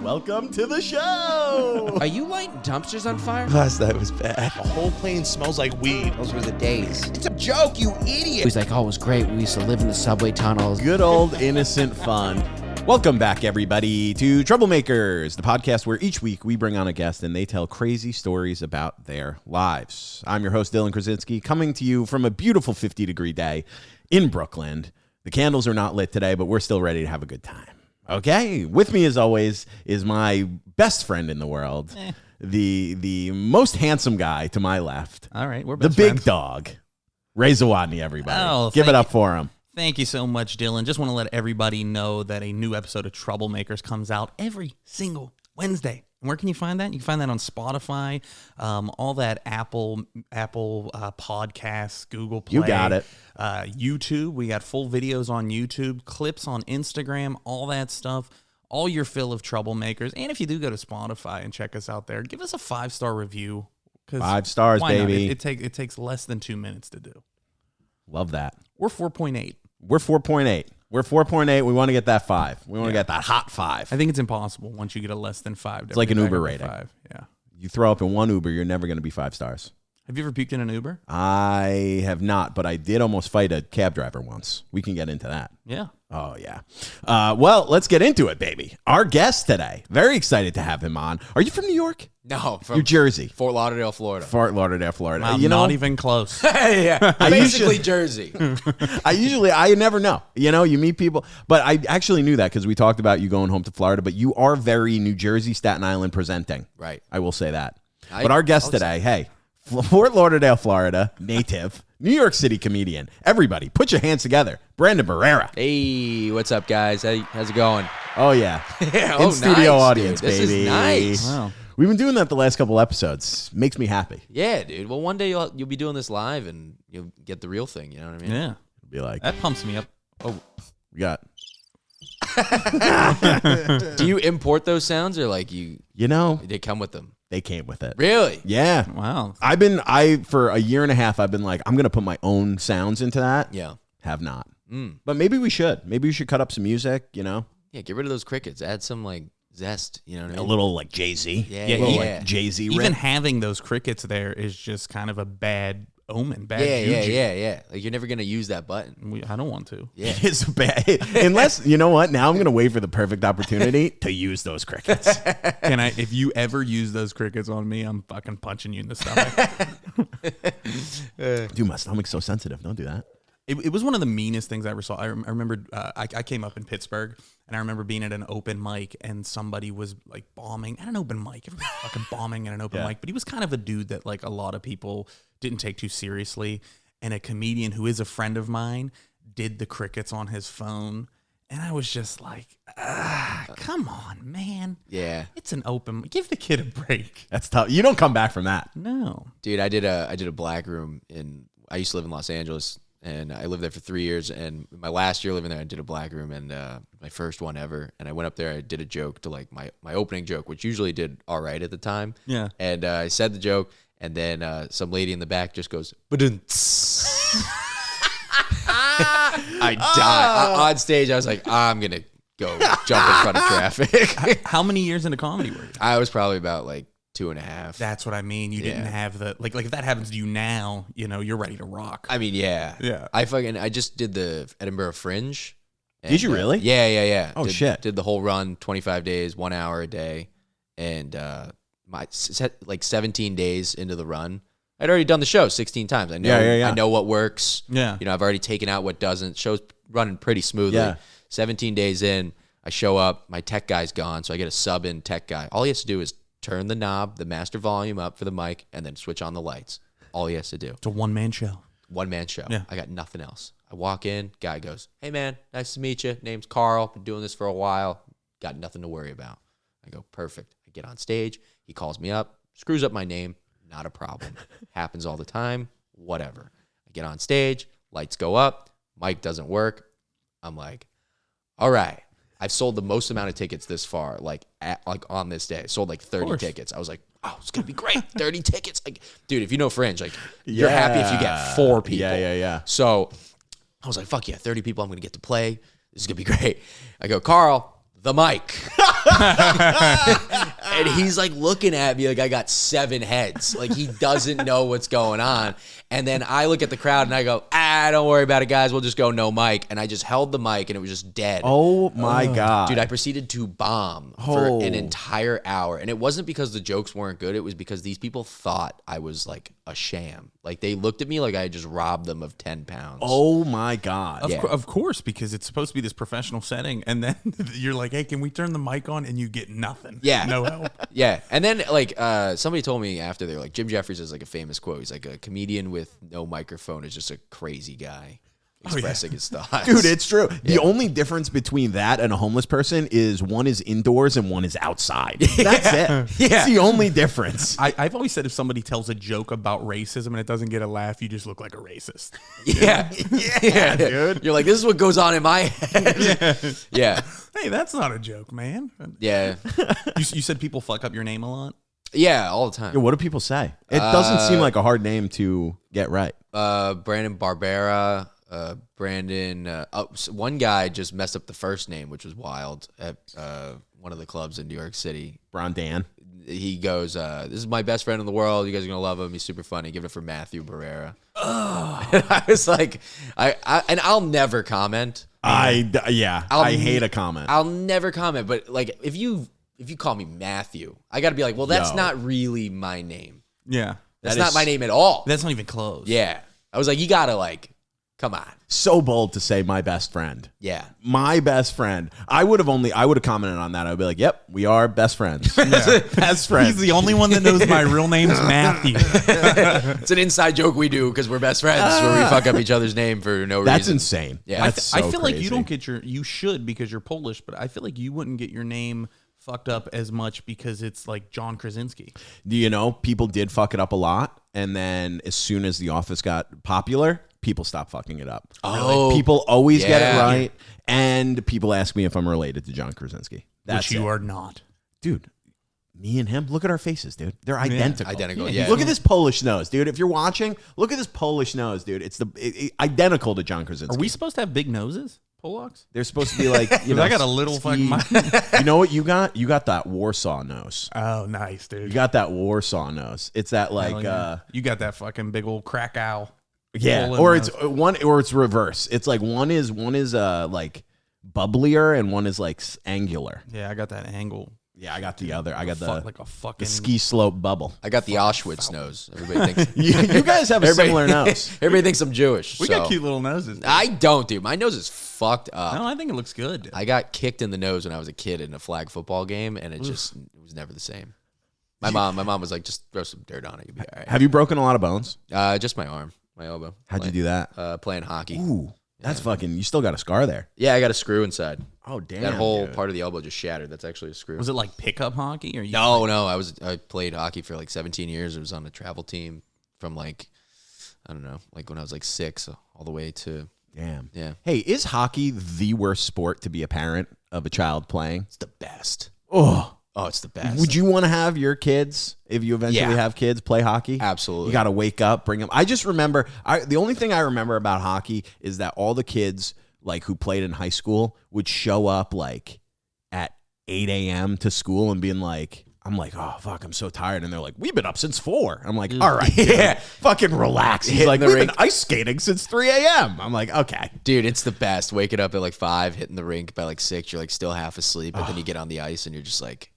Welcome to the show! Are you lighting dumpsters on fire? Last night was bad. The whole plane smells like weed. Those were the days. It's a joke, you idiot! He's like, oh, it was great. We used to live in the subway tunnels. Good old innocent fun. Welcome back, everybody, to Troublemakers, the podcast where each week we bring on a guest and they tell crazy stories about their lives. I'm your host, Dylan Krasinski, coming to you from a beautiful 50-degree day in Brooklyn. The candles are not lit today, but we're still ready to have a good time. Okay, with me as always is my best friend in the world, the most handsome guy to my left. All right, we're the best big friends. dog, Ray Zawodni, everybody. Oh, Give it thank up you. for him. Thank you so much, Dylan. Just want to let everybody know that a new episode of Troublemakers comes out every single Wednesday. And where can you find that? You can find that on Spotify, all that Apple Podcasts, Google Play. You got it. YouTube. We got full videos on YouTube, clips on Instagram, all that stuff. All your fill of Troublemakers. And if you do go to Spotify and check us out there, give us a 5-star review. 5 stars, why not? baby. It takes less than 2 minutes to do. Love that. We're 4.8. We're 4.8. We're 4.8. We want to get that 5. We want to get that hot 5. I think it's impossible once you get a less than 5. It's like an Uber rating. 5. Yeah. You throw up in one Uber, you're never going to be 5 stars. Have you ever puked in an Uber? I have not, but I did almost fight a cab driver once. We can get into that. Yeah. Oh, yeah. Well, let's get into it, baby. Our guest today, very excited to have him on. Are you from New York? No, from New Jersey. Fort Lauderdale, Florida. Fort Lauderdale, Florida. Wow, you know, not even close. Yeah, basically Jersey. I never know. You know, you meet people. But I actually knew that because we talked about you going home to Florida. But you are very New Jersey, Staten Island presenting. Right. I will say that. But our guest today, hey, Fort Lauderdale, Florida, native, New York City comedian. Everybody, put your hands together. Brandon Barrera. Hey, what's up, guys? How's it going? Oh, yeah. Yeah, In studio nice, audience, dude. This baby. is nice. Wow. We've been doing that the last couple episodes. Makes me happy. Yeah, dude. Well, one day you'll be doing this live and you'll get the real thing. You know what I mean? Yeah. Be like, That pumps me up. Oh, we got, Do you import those sounds or like you? you know, They come with them. they came with it. Really? Yeah. wow. For a year and a half, I've been like, I'm going to put my own sounds into that. Yeah. Have not. But maybe we should. Maybe we should cut up some music, you know? Yeah. Get rid of those crickets. Add some like zest. You know what I mean? A little like Jay-Z. Yeah, A little yeah. like Jay-Z Even rip. having those crickets there is just kind of a bad omen, bad Yeah, juju. yeah. Like you're never gonna use that button. I don't want to. Yeah. It's bad. Unless, you know what? Now I'm going to wait for the perfect opportunity to use those crickets. Can I? If you ever use those crickets on me, I'm fucking punching you in the stomach. Dude, my stomach's so sensitive. Don't do that. It was one of the meanest things I ever saw. I remember I came up in Pittsburgh, and I remember being at an open mic, and somebody was like bombing at an open mic. Everybody fucking bombing at an open mic. But he was kind of a dude that like a lot of people didn't take too seriously. And a comedian who is a friend of mine did the crickets on his phone. And I was just like, come on, man. Yeah. It's an open mic. Give the kid a break. That's tough. You don't come back from that. No. Dude, I did a black room I used to live in Los Angeles and I lived there for 3 years, and my last year living there I did a black room, and my first one ever, and I went up there, I did a joke to like my opening joke, which usually did all right at the time. Yeah. And I said the joke, and then some lady in the back just goes, "Ba-dun-tss." I died. On stage, I was like, I'm gonna go jump in front of traffic. How many years into comedy were you? I was probably about like 2.5. That's what I mean. You didn't have the like if that happens to you now, you know, you're ready to rock. I mean, yeah. Yeah. I just did the Edinburgh Fringe. And, Did you really? Yeah. Oh, shit. Did the whole run, 25 days, 1 hour a day, and like 17 days into the run, I'd already done the show 16 times. I know, Yeah. I know what works. Yeah. You know, I've already taken out what doesn't. Show's running pretty smoothly. Yeah. 17 days in, I show up. My tech guy's gone, so I get a sub in tech guy. All he has to do is turn the knob, the master volume up for the mic, and then switch on the lights. All he has to do. It's a one-man show. One-man show. Yeah. I got nothing else. I walk in, guy goes, "Hey, man, nice to meet you. Name's Carl. Been doing this for a while. Got nothing to worry about." I go, "Perfect." I get on stage. He calls me up, screws up my name. Not a problem. Happens all the time. Whatever. I get on stage. Lights go up. Mic doesn't work. I'm like, all right. I've sold the most amount of tickets this far, like on this day. I sold like 30 tickets. I was like, oh, it's going to be great. 30 tickets. Like, dude, if you know Fringe, like you're happy if you get 4 people. Yeah. So I was like, fuck yeah, 30 people I'm going to get to play. This is going to be great. I go, "Carl, the mic. And he's like looking at me like I got 7 heads. Like he doesn't know what's going on. And then I look at the crowd and I go, don't worry about it, guys. We'll just go no mic. And I just held the mic and it was just dead. Oh my God. Dude, I proceeded to bomb for an entire hour. And it wasn't because the jokes weren't good. It was because these people thought I was like a sham. Like they looked at me like I had just robbed them of 10 pounds. Oh my God. Of course, because it's supposed to be this professional setting, and then you're like, "Hey, can we turn the mic on?" And you get nothing. Yeah. No help. Yeah. And then like somebody told me after, they're like, Jim Jeffries is like a famous quote. He's like, a comedian with no microphone is just a crazy guy expressing his thoughts. Dude, it's true. The only difference between that and a homeless person is one is indoors and one is outside. That's it. Yeah. It's the only difference. I've always said if somebody tells a joke about racism and it doesn't get a laugh, you just look like a racist. Yeah. Yeah, dude. You're like, this is what goes on in my head. Yeah. Hey, that's not a joke, man. Yeah. You said people fuck up your name a lot? Yeah, all the time. Yeah, what do people say? It doesn't seem like a hard name to get right. Brandon Barrera, Brandon. One guy just messed up the first name, which was wild, at one of the clubs in New York City. Brandon. He goes, "This is my best friend in the world. You guys are gonna love him. He's super funny. Give it for Matthew Barrera." Oh. I was like, and I'll never comment. I hate a comment. I'll never comment. But like, if you call me Matthew, I got to be like, well, that's not really my name. Yeah. That's not my name at all. That's not even close. Yeah. I was like, you got to like, come on. So bold to say my best friend. Yeah. My best friend. I would have commented on that. I'd be like, yep, we are best friends. Best friends. He's the only one that knows my real name's Matthew. It's an inside joke we do because we're best friends where we fuck up each other's name for no reason. That's insane. Yeah. That's so I feel like crazy. you don't get you should because you're Polish, but I feel like you wouldn't get your name fucked up as much because it's like John Krasinski. Do you know, people did fuck it up a lot. And then as soon as The Office got popular, people stopped fucking it up. Oh. People always get it Yeah. right. And people ask me if I'm related to John Krasinski. Which you are not. Dude, me and him, look at our faces, dude. They're identical. Identical, yeah. Look at this Polish nose, dude. If you're watching, look at this Polish nose, dude. It's identical to John Krasinski. Are we supposed to have big noses? Polacks? They're supposed to be like, you 'Cause know, I got a little fucking You know what you got? You got that Warsaw nose. Oh, nice, dude. You got that Warsaw nose. It's that like Hell yeah. You got that fucking big old Krakow. yeah, Poland or nose. it's one or it's reverse. It's like one is like bubblier and one is like angular. Yeah, I got that angle. Yeah, I got the other. I got Like a the fucking ski slope bubble. I got the Auschwitz nose. Everybody thinks You guys have a similar nose. everybody thinks I'm Jewish. We so. got cute little noses. Dude. I don't, dude. My nose is fucked up. No, I think it looks good. Dude. I got kicked in the nose when I was a kid in a flag football game, and it was never the same. My mom was like, just throw some dirt on it, you'll be all right. Have you broken a lot of bones? Just my arm, my elbow. How'd you do that? Playing hockey. Ooh, that's fucking. You still got a scar there. Yeah, I got a screw inside. Oh damn! That whole dude. part of the elbow just shattered. That's actually a screw. Was it like pickup hockey or you? No. I played hockey for like 17 years. I was on a travel team from like, I don't know, like when I was like 6 all the way to. Damn. Yeah. Hey, is hockey the worst sport to be a parent of a child playing? It's the best. Oh. Oh, it's the best. Would you want to have your kids, if you eventually Yeah. have kids, play hockey? Absolutely. You got to wake up, bring them. I just remember, the only thing I remember about hockey is that all the kids like who played in high school would show up like at 8 a.m. to school and being like, I'm like, oh, fuck, I'm so tired. And they're like, we've been up since 4. I'm like, all right, dude, Yeah. fucking relax. He's Hitting like, the we've rink. been ice skating since 3 a.m. I'm like, okay. Dude, it's the best. Waking up at like 5, hitting the rink by like 6. You're like still half asleep, but then you get on the ice and you're just like,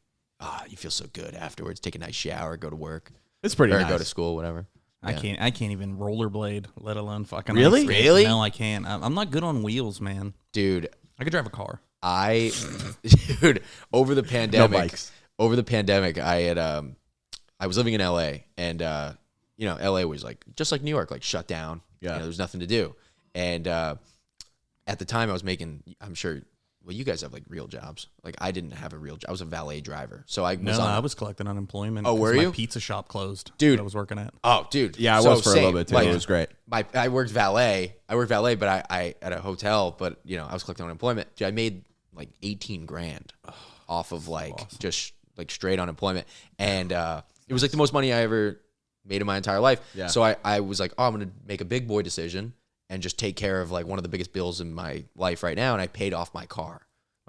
you feel so good afterwards. Take a nice shower, go to work, It's pretty or nice. go to school, whatever. I can't even rollerblade, let alone fucking Really? ice skate. Really? No, I can't. I'm not good on wheels, man. Dude, I could drive a car. dude, over the pandemic, bikes. I was living in LA, and LA was like just like New York, like shut down. Yeah. There was nothing to do, and at the time I was making, I'm sure. Well, you guys have like real jobs. Like I didn't have a real job. I was a valet driver, so I was I was collecting unemployment. Oh, were 'cause you? My pizza shop closed. Dude. that I was working at. Oh, dude. Yeah, I So was for a little same. bit too. Like, It was great. I worked valet. But I at a hotel. But I was collecting unemployment. Dude, I made like 18 grand off of like just like straight unemployment, and it was like the most money I ever made in my entire life. Yeah. So I was like, oh, I'm gonna make a big boy decision and just take care of like one of the biggest bills in my life right now, and I paid off my car.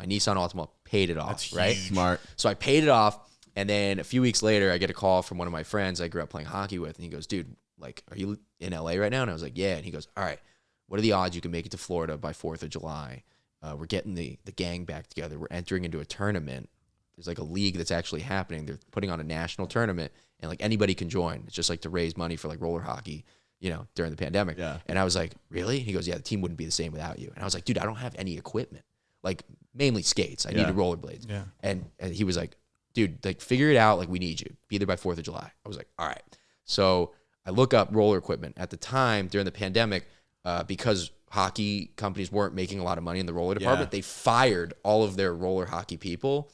my Nissan Altima, paid it off. That's right? huge. Smart. So I paid it off, and then a few weeks later, I get a call from one of my friends I grew up playing hockey with, and he goes, "Dude, like, are you in LA right now?" And I was like, "Yeah." And he goes, "All right, what are the odds you can make it to Florida by 4th of July? We're getting the gang back together. We're entering into a tournament. There's like a league that's actually happening. They're putting on a national tournament, and like anybody can join. It's just like to raise money for like roller hockey, during the pandemic." Yeah. And I was like, "Really?" And he goes, "Yeah, the team wouldn't be the same without you." And I was like, "Dude, I don't have any equipment, like mainly skates. I needed rollerblades." Yeah. And he was like, "Dude, like figure it out. Like we need you. Be there by 4th of July." I was like, "All right." So I look up roller equipment. At the time during the pandemic, because hockey companies weren't making a lot of money in the roller department, they fired all of their roller hockey people.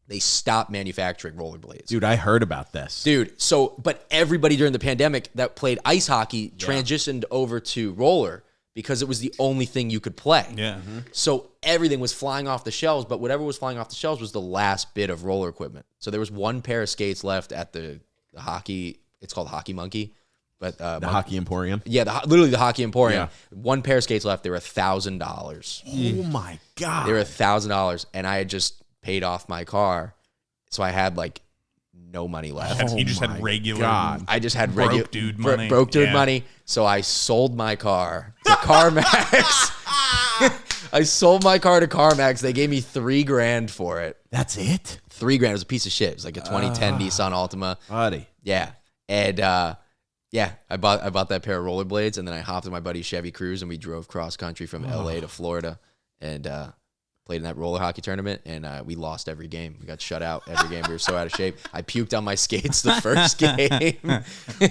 They stopped manufacturing rollerblades. Dude, I heard about this. Dude, but everybody during the pandemic that played ice hockey transitioned over to roller because it was the only thing you could play. Yeah. So everything was flying off the shelves, but whatever was flying off the shelves was the last bit of roller equipment. So there was one pair of skates left at the hockey, it's called Hockey Monkey. But The Hockey Emporium. Yeah, literally the Hockey Emporium. Yeah. One pair of skates left. They were $1,000. Oh my God. They were $1,000, and I had just paid off my car, so I had like no money left. You just my had regular. God. I just had Broke dude money. Broke dude Yeah. money. So I sold my car to CarMax. I sold my car to CarMax. They gave me $3,000 for it. That's it? $3,000. It was a piece of shit. It was like a 2010 Nissan Altima. Buddy. Yeah. And yeah, I bought that pair of rollerblades, and then I hopped in my buddy's Chevy Cruze, and we drove cross country from LA to Florida, and played in that roller hockey tournament, and we lost every game. We got shut out every game. We were so out of shape. I puked on my skates the first game.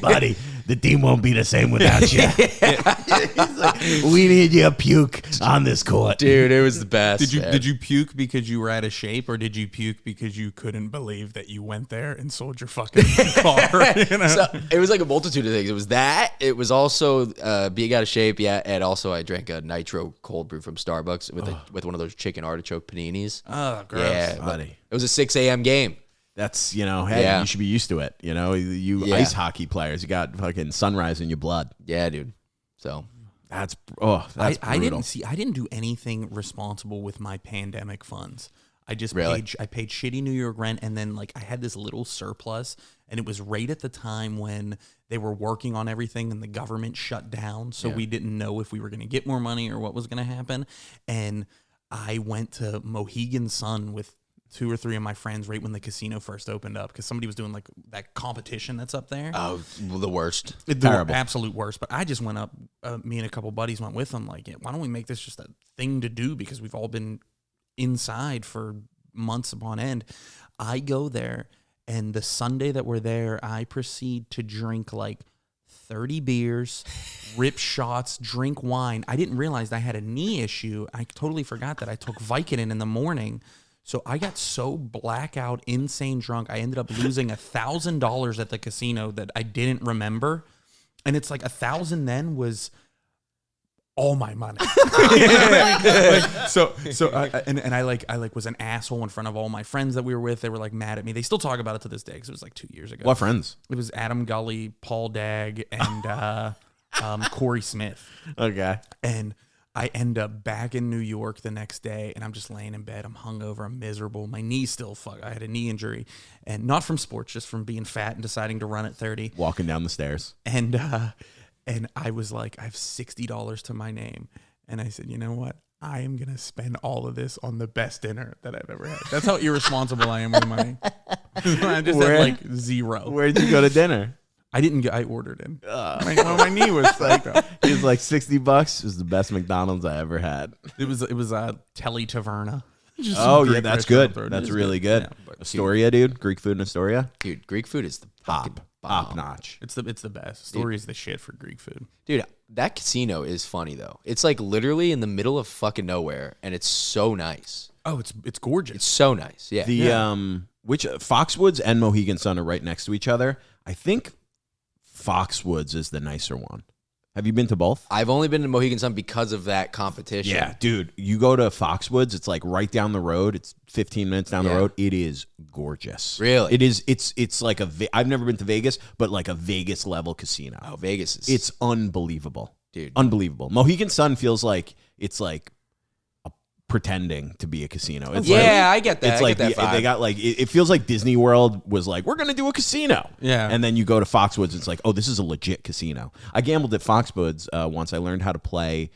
Buddy, the team won't be the same without you. He's like, we need you to puke on this court. Dude, it was the best. Did you puke because you were out of shape, or did you puke because you couldn't believe that you went there and sold your fucking car? You know? So it was like a multitude of things. It was that. It was also being out of shape. Yeah, and also I drank a nitro cold brew from Starbucks with one of those chicken artichoke paninis. Oh, gross. Yeah, buddy. It was a 6 a.m. game. That's, hey, Yeah. you should be used to it. You Yeah. ice hockey players, you got fucking sunrise in your blood. Yeah, dude. So That's I brutal. I didn't do anything responsible with my pandemic funds. I just Really? paid shitty New York rent, and then like I had this little surplus, and it was right at the time when they were working on everything and the government shut down, so we didn't know if we were going to get more money or what was going to happen. And I went to Mohegan Sun with 2 or 3 of my friends right when the casino first opened up, because somebody was doing like that competition that's up there. oh, the worst. The Terrible. absolute worst. But I just went up. Me and a couple buddies went with them. Like, why don't we make this just a thing to do? Because we've all been inside for months upon end. I go there, and the Sunday that we're there, I proceed to drink like 30 beers, rip shots, drink wine. I didn't realize I had a knee issue. I totally forgot that I took Vicodin in the morning. So I got so blackout, insane drunk, I ended up losing $1,000 at the casino that I didn't remember. And it's like 1,000 then was all my money. And I was an asshole in front of all my friends that we were with. They were like mad at me. They still talk about it to this day because it was like 2 years ago. What friends? It was Adam Gully, Paul Dagg, and Corey Smith. Okay. And I end up back in New York the next day, and I'm just laying in bed. I'm hungover. I'm miserable. My knee's still fucked. I had a knee injury, and not from sports, just from being fat and deciding to run at 30. Walking down the stairs. And I was like, I have $60 to my name. And I said, you know what? I am going to spend all of this on the best dinner that I've ever had. That's how irresponsible I am with money. I just had like zero. Where'd you go to dinner? I didn't get, I ordered in. My knee was fucked up. It was like $60. It was the best McDonald's I ever had. It was Telly Taverna. Just Oh some yeah, Greek that's restaurant good. thrown in. That's It's really good. Yeah, but Astoria, dude. Greek food in Astoria. Dude, Greek food is the fucking bomb. Top notch. it's the best. Story is the shit for Greek food. Dude, that casino is funny though. It's like literally in the middle of fucking nowhere, and it's so nice. Oh, it's gorgeous. It's so nice. Yeah. Which Foxwoods and Mohegan Sun are right next to each other. I think Foxwoods is the nicer one. Have you been to both? I've only been to Mohegan Sun because of that competition. Yeah, dude. You go to Foxwoods, it's like right down the road. It's 15 minutes down the road. It is gorgeous. Really? It is. It's like I've never been to Vegas, but like a Vegas level casino. Oh, Vegas is. It's unbelievable. Dude. Unbelievable. Mohegan Sun feels like it's like a pretending to be a casino. It's Yeah, I get that. It's I like get that vibe. they got like it feels like Disney World was like, we're gonna do a casino. Yeah. And then you go to Foxwoods, it's like, oh, this is a legit casino. I gambled at Foxwoods once. I learned how to play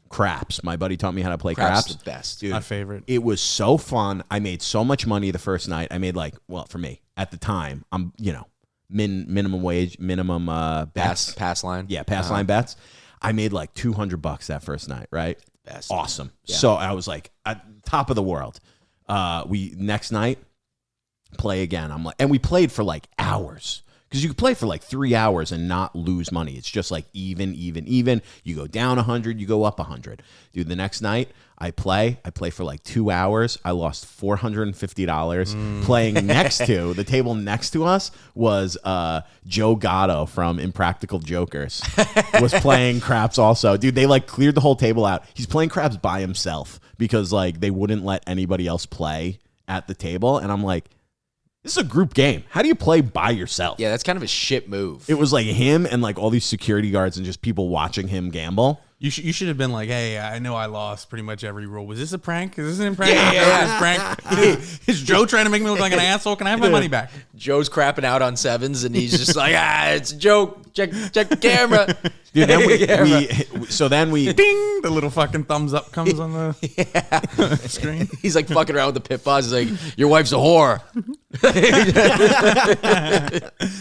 craps. My buddy taught me how to play Craps craps. is the best. Dude, My favorite. it was so fun. I made so much money the first night. I made like, well, for me at the time, I'm minimum wage, minimum bets. Pass line. Yeah, pass line bets. I made like $200 that first night, right? Best. Awesome. Yeah. So I was like at top of the world. We next night play again. I'm like, and we played for like hours. Because you could play for like 3 hours and not lose money. It's just like even. You go down 100, you go up 100. Dude, the next night I play for like 2 hours. I lost $450 playing next to, the table next to us was Joe Gatto from Impractical Jokers was playing craps also. Dude, they like cleared the whole table out. He's playing craps by himself because like they wouldn't let anybody else play at the table. And I'm like, this is a group game. How do you play by yourself? Yeah, that's kind of a shit move. It was like him and like all these security guards and just people watching him gamble. You should have been like, hey, I know I lost pretty much every rule. Was this a prank? Is this a prank? Yeah. Prank? Is Joe trying to make me look like an asshole? Can I have my money back? Joe's crapping out on sevens, and he's just like, it's a joke. Check the camera. Dude, then we Ding! The little fucking thumbs up comes on the screen. He's like fucking around with the pit boss. He's like, your wife's a whore.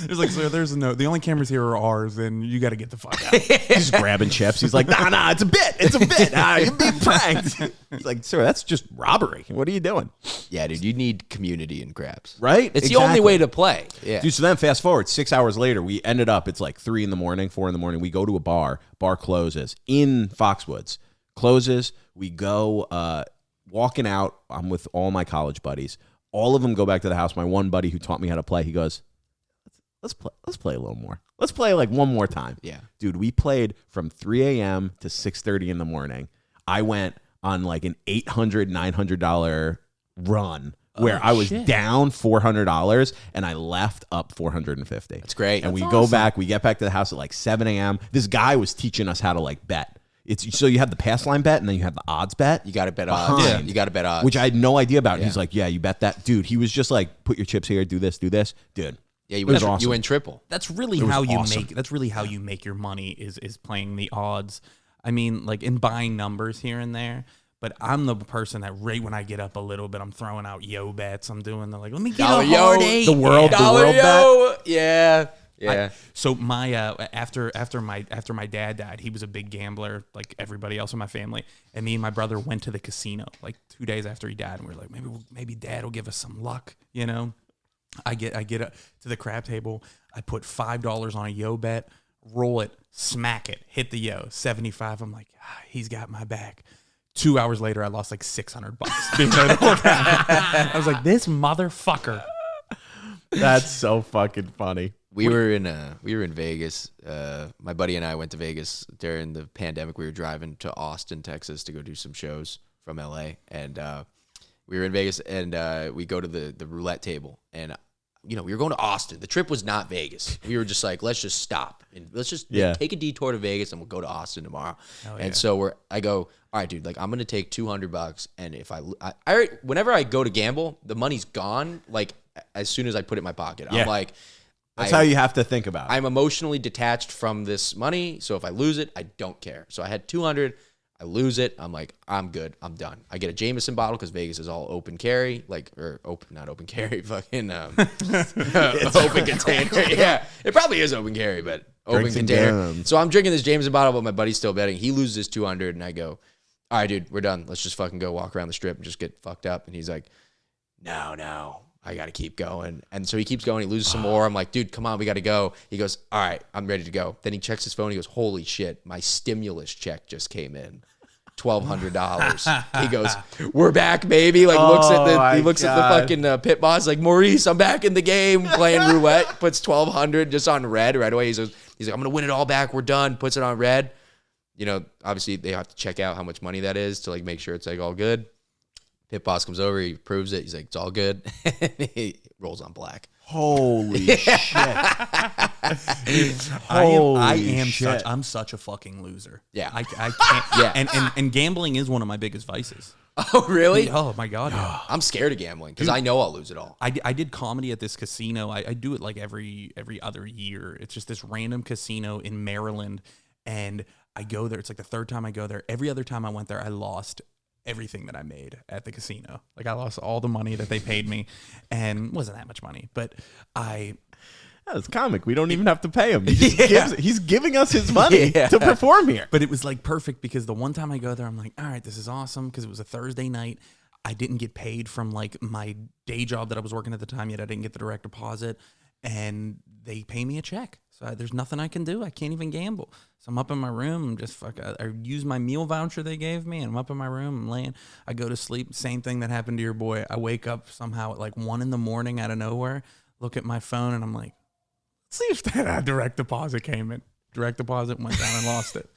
There's like, so there's no, the only cameras here are ours, and you got to get the fuck out. he's grabbing chips. He's like, nah, it's a bit. You're being pranked. He's like, sir, that's just robbery. What are you doing? Yeah, dude, you need community in craps. Right? It's the only way to play. Yeah. Dude, so then fast forward 6 hours later, we ended up, it's like 3 in the morning, 4 in the morning. We go to a bar closes in Foxwoods, closes. We go walking out. I'm with all my college buddies. All of them go back to the house. My one buddy who taught me how to play, he goes, let's play a little more. Let's play like one more time. Yeah. Dude, we played from 3 a.m. to 6:30 in the morning. I went on like an $800, $900 run where I was down $400 and I left up $450. That's great. And we go back, we get back to the house at like 7 a.m. This guy was teaching us how to like bet. It's so you have the pass line bet and then you have the odds bet. You got to bet odds. Yeah. You got to bet odds. Which I had no idea about. Yeah. He's like, yeah, you bet that. Dude, he was just like, put your chips here, do this. Dude, yeah, you was win, awesome. you win triple. That's really was how you awesome. make. That's really how you make your money is playing the odds. I mean, like in buying numbers here and there. But I'm the person that right when I get up a little bit, I'm throwing out yo bets. I'm doing the like, let me get Dollar a yo, hard eight. the world bet. Yeah. Yeah. So my after my dad died, he was a big gambler, like everybody else in my family. And me and my brother went to the casino like 2 days after he died, and we were like, maybe Dad will give us some luck, you know. I get to the crab table. I put $5 on a yo bet, roll it, smack it, hit the yo 75. I'm like, he's got my back. 2 hours later, I lost like $600. I was like, this motherfucker. That's so fucking funny. We were in Vegas. My buddy and I went to Vegas during the pandemic. We were driving to Austin, Texas, to go do some shows from LA, and we were in Vegas. And we go to the roulette table, and we were going to Austin. The trip was not Vegas. We were just like, let's just stop and let's just take a detour to Vegas, and we'll go to Austin tomorrow. And so I go, all right, dude. Like I'm gonna take $200, and if I whenever I go to gamble, the money's gone. Like as soon as I put it in my pocket, I'm like. That's how you have to think about it. I'm emotionally detached from this money, so if I lose it, I don't care. So I had 200, I lose it, I'm like, I'm good, I'm done. I get a Jameson bottle because Vegas is all open carry, not open carry, fucking open container. Yeah, it probably is open carry, but open Drinks and container. jams. So I'm drinking this Jameson bottle, but my buddy's still betting. He loses 200, and I go, all right, dude, we're done. Let's just fucking go walk around the strip and just get fucked up. And he's like, no. I got to keep going. And so he keeps going. He loses some more. I'm like, dude, come on. We got to go. He goes, all right, I'm ready to go. Then he checks his phone. He goes, holy shit. My stimulus check just came in. $1,200. He goes, we're back, baby. Like he looks at the fucking pit boss. Like, Maurice, I'm back in the game playing roulette. Puts $1,200 just on red right away. He's like, I'm going to win it all back. We're done. Puts it on red. Obviously they have to check out how much money that is to like make sure it's like all good. Pit boss comes over, he proves it. He's like, it's all good. He rolls on black. Holy shit. I'm such a fucking loser. Yeah. I can't. Yeah. And gambling is one of my biggest vices. Oh, really? Oh my God. Yeah. I'm scared of gambling because I know I'll lose it all. I did comedy at this casino. I do it like every other year. It's just this random casino in Maryland. And I go there. It's like the third time I go there. Every other time I went there, I lost everything that I made at the casino. Like I lost all the money that they paid me, and it wasn't that much money, but It's comic. We don't even have to pay him. He's giving us his money to perform here. But it was like perfect because the one time I go there, I'm like, all right, this is awesome because it was a Thursday night. I didn't get paid from like my day job that I was working at the time yet. I didn't get the direct deposit, and they pay me a check. So there's nothing I can do. I can't even gamble. So I'm up in my room. I'm just I use my meal voucher they gave me, and I'm up in my room. I'm laying. I go to sleep. Same thing that happened to your boy. I wake up somehow at like 1 a.m. out of nowhere. Look at my phone, and I'm like, let's see if that direct deposit came in. Direct deposit went down and lost it.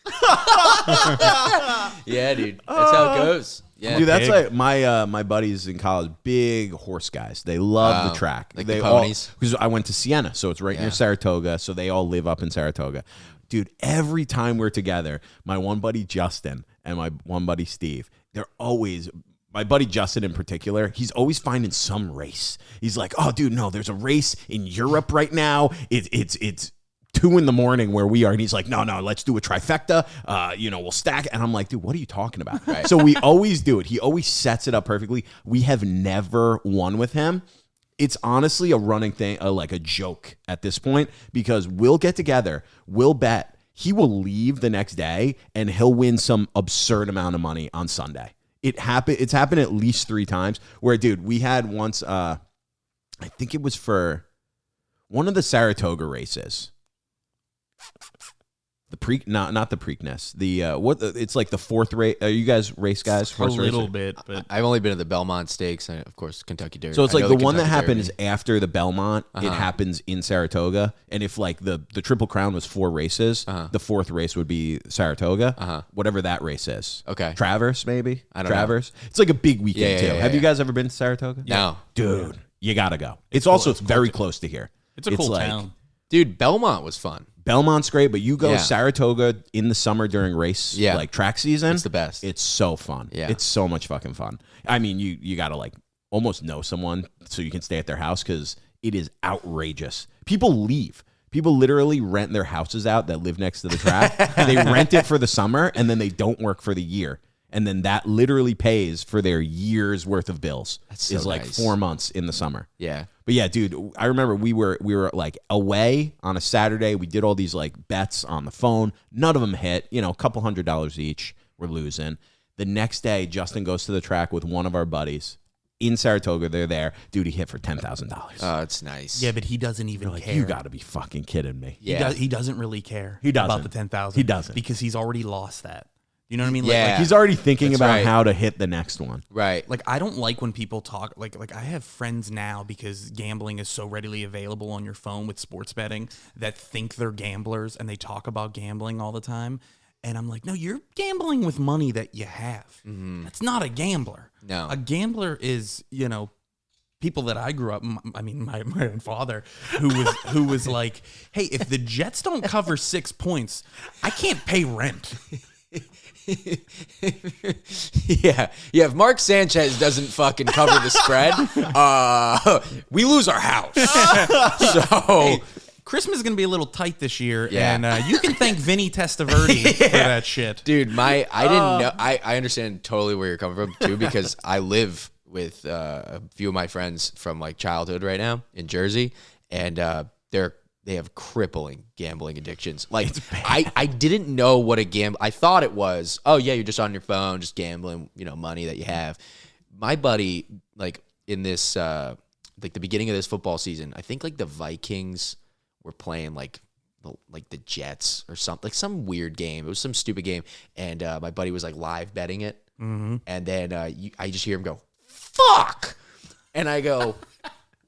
Yeah, dude. That's how it goes. Yeah. Dude, that's like my buddies in college, big horse guys. They love the track. Like they the ponies? Because I went to Siena, so it's right near Saratoga, so they all live up in Saratoga. Dude, every time we're together, my one buddy Justin and my one buddy Steve, they're always... My buddy Justin in particular, he's always finding some race. He's like, oh, dude, no, there's a race in Europe right now. It's 2 a.m. where we are. And he's like, no, let's do a trifecta. We'll stack it. And I'm like, dude, what are you talking about? Right. So we always do it. He always sets it up perfectly. We have never won with him. It's honestly a running thing, like a joke at this point, because we'll get together, we'll bet. He will leave the next day and he'll win some absurd amount of money on Sunday. It's happened at least 3 times where, dude, we had once, I think it was for one of the Saratoga races. Not the Preakness. It's like the 4th race. Are you guys race guys? A little bit, but I've only been to the Belmont Stakes and, of course, Kentucky Derby. So it's like the one that Kentucky happens Derby. after the Belmont. It happens in Saratoga. And if like the Triple Crown was 4 races, the 4th race would be Saratoga. Whatever that race is. Okay. Traverse, maybe? I don't know. Traverse. It's like a big weekend, too. Yeah, Have you guys ever been to Saratoga? No. Dude, you got to go. It's also very close to here. it's a cool town. Dude, Belmont was fun. Belmont's great, but you go Yeah. Saratoga in the summer during race, like track season. It's the best. It's so fun. Yeah. It's so much fucking fun. I mean, you got to like almost know someone so you can stay at their house because it is outrageous. People leave. People literally rent their houses out that live next to the track. They rent it for the summer, and then they don't work for the year. And then that literally pays for their year's worth of bills. That's so is like nice. 4 months in the summer. Yeah. But yeah, dude, I remember we were like away on a Saturday. We did all these like bets on the phone. None of them hit. A couple $100 each. We're losing. The next day, Justin goes to the track with one of our buddies in Saratoga. They're there. Dude, he hit for $10,000. Oh, it's nice. Yeah, but he doesn't even Like, care. you got to be fucking kidding me. Yeah. He doesn't really care. He doesn't. about the 10,000. He doesn't. because he's already lost that. You know what I mean? Yeah. He's already thinking That's about right. how to hit the next one. Right. Like I don't like when people talk like I have friends now because gambling is so readily available on your phone with sports betting that think they're gamblers and they talk about gambling all the time. And I'm like, no, you're gambling with money that you have. That's not a gambler. No. A gambler is, people that I grew up, I mean, my own father, who was like, hey, if the Jets don't cover 6 points, I can't pay rent. Yeah. If Mark Sanchez doesn't fucking cover the spread, we lose our house. So Christmas is going to be a little tight this year, Yeah. and you can thank Vinny Testaverde for that shit. dude, I didn't know. I understand totally where you're coming from too, because I live with a few of my friends from like childhood right now in Jersey, and they have crippling gambling addictions. Like I didn't know what a I thought it was, oh yeah, you're just on your phone, just gambling, money that you have. My buddy, like in this, like the beginning of this football season, I think like the Vikings were playing like the Jets or something, like some weird game. It was some stupid game. And my buddy was like live betting it. Mm-hmm. And then I just hear him go, fuck. And I go,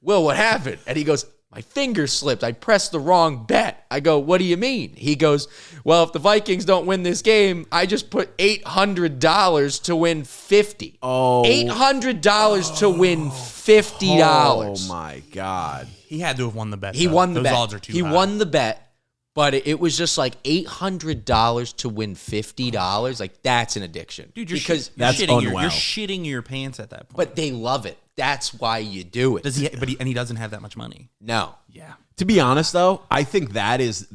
Will, what happened? And he goes, My finger slipped. I pressed the wrong bet. I go, what do you mean? He goes, well, if the Vikings don't win this game, I just put $800 to win $50. Oh. $800 to win $50. Oh my God. He had to have won the bet. He though. won the Those bet. odds are too he high. won the bet, but it was just like $800 to win $50. Like, that's an addiction. Dude, you're because That's shitting unwell. you're shitting your pants at that point. but they love it. That's why you do it. Does he? But he doesn't have that much money. No. Yeah. To be honest, though, I think that is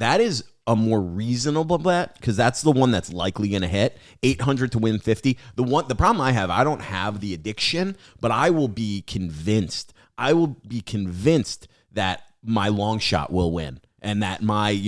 a more reasonable bet because that's the one that's likely going to hit 800 to win 50. The problem I have, I don't have the addiction, but I will be convinced. I will be convinced that my long shot will win and that my,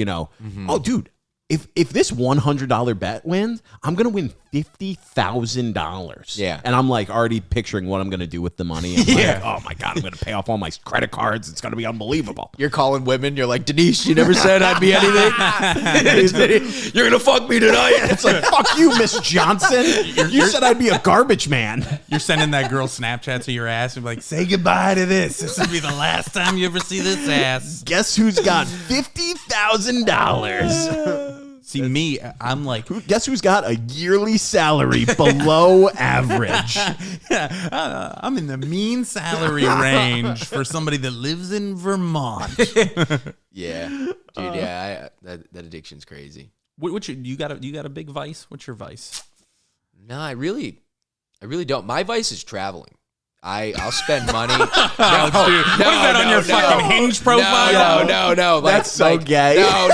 oh, dude. If this $100 bet wins, I'm gonna win $50,000. Yeah, and I'm like already picturing what I'm gonna do with the money. I'm like, oh my God, I'm gonna pay off all my credit cards. It's gonna be unbelievable. You're calling women. You're like, Denise, you never said I'd be anything. You're gonna fuck me tonight. It's like, fuck you, Miss Johnson. You said I'd be a garbage man. You're sending that girl Snapchat to your ass and be like, say goodbye to this. This will be the last time you ever see this ass. Guess who's got $50,000? See, me, I'm like, Guess who's got a yearly salary below average? I'm in the mean salary range for somebody that lives in Vermont. Yeah, dude. Yeah, that addiction's crazy. You got a big vice? What's your vice? No, I really don't. My vice is traveling. I'll spend money. No, dude. What is that on your fucking Hinge profile? No. Like, That's so gay. No.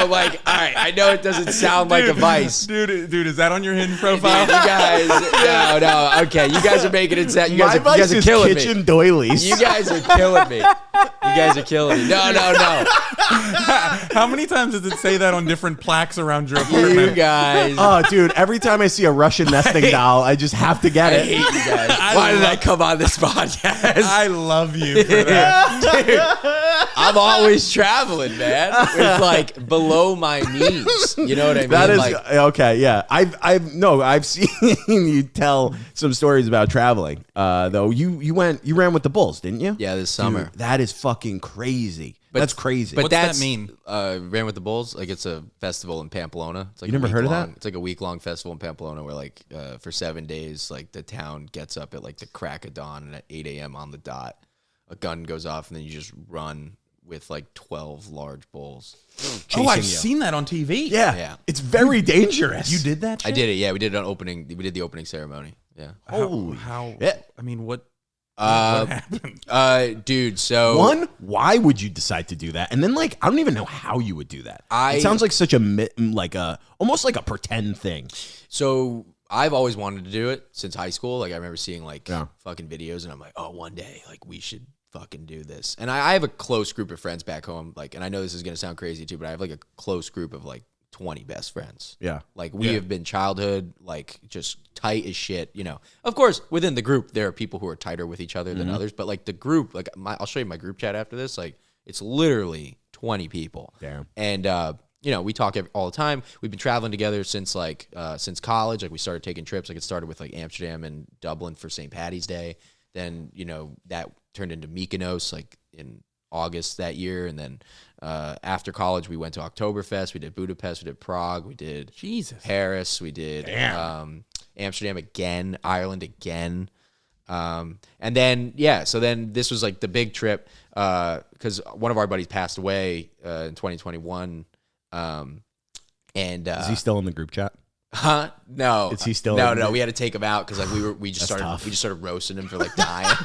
Like, all right. I know it doesn't sound like a vice. Dude, is that on your Hinge profile? You guys, no. Okay, you guys are making it sound. You My guys vice are is killing kitchen me. doilies. You guys are killing me. No. How many times does it say that on different plaques around your apartment? You guys. Oh, dude, every time I see a Russian nesting doll, I just have to get I it. hate you guys. Why did I come on this podcast? I love you for that. Dude, I'm always traveling, man. It's like below my knees. You know what I mean? That is like, okay. Yeah, I've seen you tell some stories about traveling. Though you ran with the Bulls, didn't you? yeah, this summer. Dude, that is fucking crazy. That's crazy. But What's that that's, mean? Ran with the Bulls. Like, it's a festival in Pamplona. It's like You never heard of that? It's like a week-long festival in Pamplona where, like, for 7 days, like, the town gets up at like the crack of dawn, and at 8 a.m. on the dot, a gun goes off, and then you just run with like 12 large bulls. Oh, I've you. seen that on TV. Yeah. It's very dangerous. You did that shit? I did it. Yeah, we did it on opening. We did the opening ceremony. Yeah. How? Yeah. I mean, what Uh, happened? dude. So Why would you decide to do that? And then, like, I don't even know how you would do that. It sounds like such almost like a pretend thing. So I've always wanted to do it since high school. Like, I remember seeing like Yeah. fucking videos, and I'm like, oh, one day, like, we should fucking do this. And I have a close group of friends back home. Like, and I know this is gonna sound crazy too, but I have like a close group of like 20 best friends. Yeah. Like, we have been childhood, like, just tight as shit, you know. Of course, within the group, there are people who are tighter with each other than others, but like the group, like, I'll show you my group chat after this. Like, it's literally 20 people. Damn. And, you know, we talk all the time. We've been traveling together since since college. Like, we started taking trips. Like, it started with like Amsterdam and Dublin for St. Patty's Day. Then, you know, that turned into Mykonos, like, in August that year. And then after college, we went to Oktoberfest. We did Budapest. We did Prague. We did Paris. We did Amsterdam again, Ireland again. And then, so then this was like the big trip because one of our buddies passed away in 2021. Is he still in the group chat? Huh? No. Is he still? No. We had to take him out because like we just started roasting him for like dying.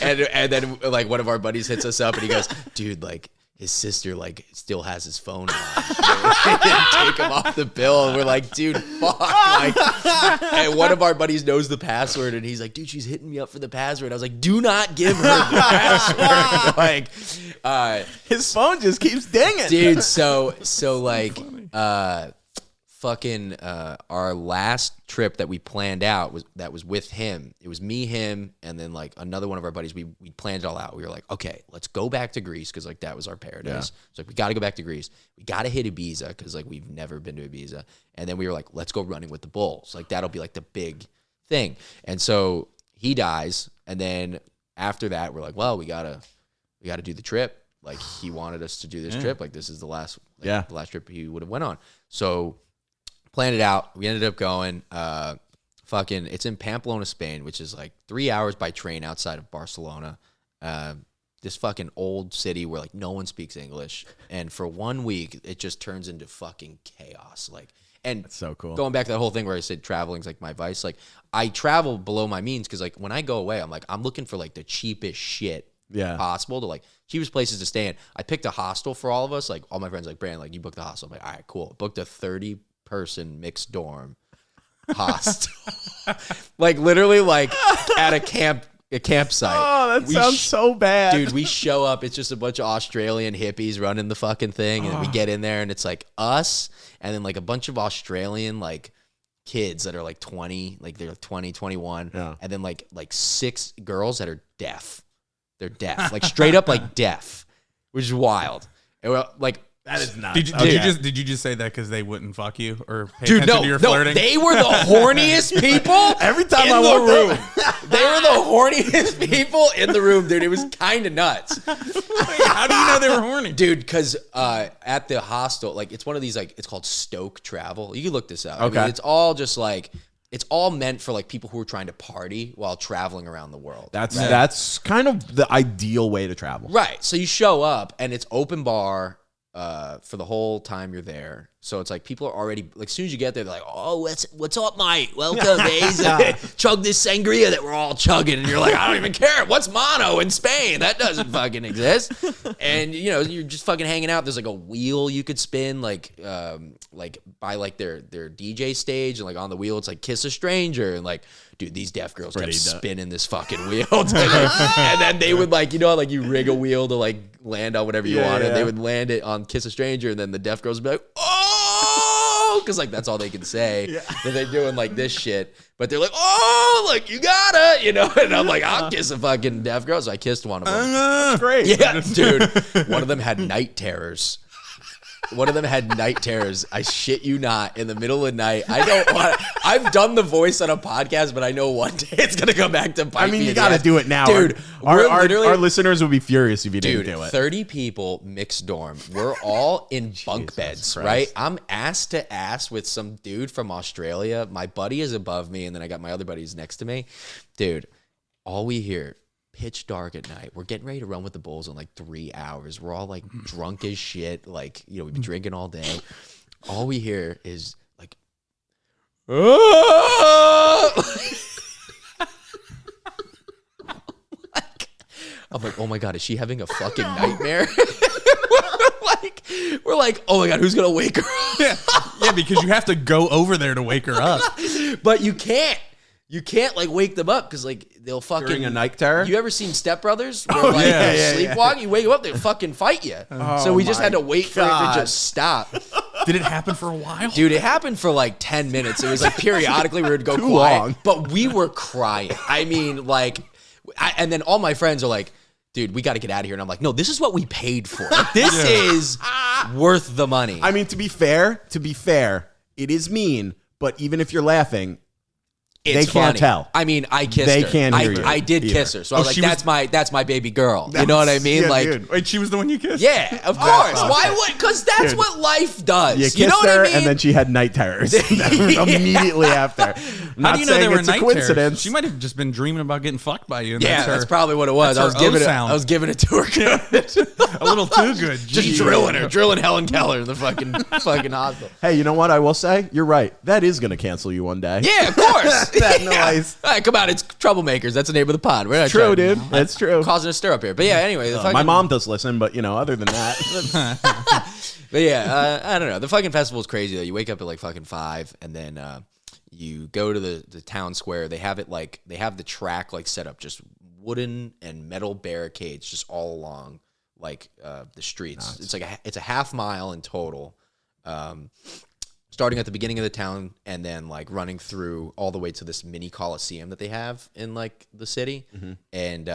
and then like one of our buddies hits us up and he goes, dude, like, his sister like still has his phone on. Take him off the bill. And we're like, dude, fuck. Like, and one of our buddies knows the password and he's like, dude, she's hitting me up for the password. I was like, do not give her the password. Like, His phone just keeps dinging. dude, so like fucking our last trip that we planned out was with him. It was me, him, and then like another one of our buddies. We planned it all out. We were like, okay, let's go back to Greece because like that was our paradise. Yeah. So like, we got to go back to Greece. We got to hit Ibiza because like we've never been to Ibiza. And then we were like, let's go running with the bulls. Like that'll be like the big thing. And so he dies, and then after that, we're like, well, we gotta do the trip. Like he wanted us to do this trip. Like this is the last, the last trip he would have went on. So planned it out. We ended up going. It's in Pamplona, Spain, which is like 3 hours by train outside of Barcelona. This fucking old city where like no one speaks English, and for 1 week it just turns into fucking chaos. Like, and That's so cool. Going back to that whole thing where I said traveling's like my vice. Like I travel below my means because like when I go away, I'm looking for like the cheapest shit possible to like cheapest places to stay in. I picked a hostel for all of us. Like all my friends like, Brandon, like you booked the hostel. I'm like, all right, cool. Booked a 30-person mixed dorm hostel. Like literally like at a campsite. Oh, that sounds so bad. Dude, we show up. It's just a bunch of Australian hippies running the fucking thing. And we get in there and it's like us and then like a bunch of Australian like kids that are like 20, like they're 20, 21. Yeah. And then like 6 girls that are deaf. They're deaf. Like straight up like deaf, which is wild. And we're like, that is nuts. Did you just say that because they wouldn't fuck you or pay dude, attention to your flirting? They were the horniest people. Every time in I the walk room, they were the horniest people in the room, dude. It was kind of nuts. Wait, how do you know they were horny? Dude, because at the hostel, like it's one of these, like it's called Stoke Travel. You can look this up. Okay. I mean, it's all just like, it's all meant for like people who are trying to party while traveling around the world. That's kind of the ideal way to travel. Right. So you show up and it's open bar for the whole time you're there. So it's like people are already, like as soon as you get there, they're like, oh, what's up, mate? Welcome, chug this sangria that we're all chugging. And you're like, I don't even care. What's mono in Spain? That doesn't fucking exist. And, you know, you're just fucking hanging out. There's like a wheel you could spin, like by like their DJ stage. And like on the wheel, it's like Kiss a Stranger. And like, dude, these deaf girls kept spinning this fucking wheel. And then they would like, you know, like you rig a wheel to like land on whatever you wanted. They would land it on Kiss a Stranger. And then the deaf girls would be like, oh, because like that's all they can say. That they're doing like this shit, but they're like, oh, like you gotta, you know. And I'm like, I'll kiss a fucking deaf girl. So I kissed one of them. That's great. Yeah, dude. One of them had night terrors. I shit you not. In the middle of the night, I've done the voice on a podcast, but I know one day it's gonna come back to bite me. You gotta do it now, dude. Our listeners would be furious if you didn't do it. 30 people mixed dorm. We're all in bunk beds, Christ. right? I'm ass to ass with some dude from Australia. My buddy is above me, and then I got my other buddies next to me. Dude, all we hear, pitch dark at night. We're getting ready to run with the bulls in like 3 hours. We're all like drunk as shit. Like, you know, we've been drinking all day. All we hear is like, I'm like, oh my God, is she having a fucking nightmare? We're like, oh my God, who's gonna wake her up? Yeah, because you have to go over there to wake her up. But you can't. You can't like wake them up because like they'll fucking During a night terror? You ever seen Step Brothers? Where like sleepwalk, you wake them up, they fucking fight you. So we just had to wait for it to just stop. Did it happen for a while? Dude, it happened for like 10 minutes. It was like periodically we would go Too quiet, long. but we were crying. I mean, like, and then all my friends are like, dude, we got to get out of here. And I'm like, no, this is what we paid for. Like, this is worth the money. I mean, to be fair, it is mean, but even if you're laughing, It's they can't funny. tell. I mean, I kissed They her. can't hear you I did either. kiss her. So I was she like, that's my baby girl. You know what I mean? Yeah, like, dude. Wait, she was the one you kissed? yeah, of course. Why would? Because that's Dude. what life does. You kissed You know what her, I mean? and then she had night terrors immediately after. How do you know they were it's a night coincidence. terrors? She might have just been dreaming about getting fucked by you. And yeah, that's probably what it was. that's I her was O-sound. I was giving it to her good. a little too good. Just Jeez. drilling Helen Keller in the fucking hospital. Hey, you know what I will say? You're right. That is going to cancel you one day. Yeah, of course. That Yeah. noise. All right, come on. It's Troublemakers. That's the name of the pod. We're not True, trying- dude. That's true. Causing a stir up here. But yeah, anyway. The My fucking- mom does listen, but, other than that. But yeah, I don't know. The fucking festival is crazy though. You wake up at like fucking 5, and then you go to the town square. They have it like they have the track like set up, just wooden and metal barricades just all along like the streets. It's like it's a half mile in total, starting at the beginning of the town and then like running through all the way to this mini coliseum that they have in like the city. And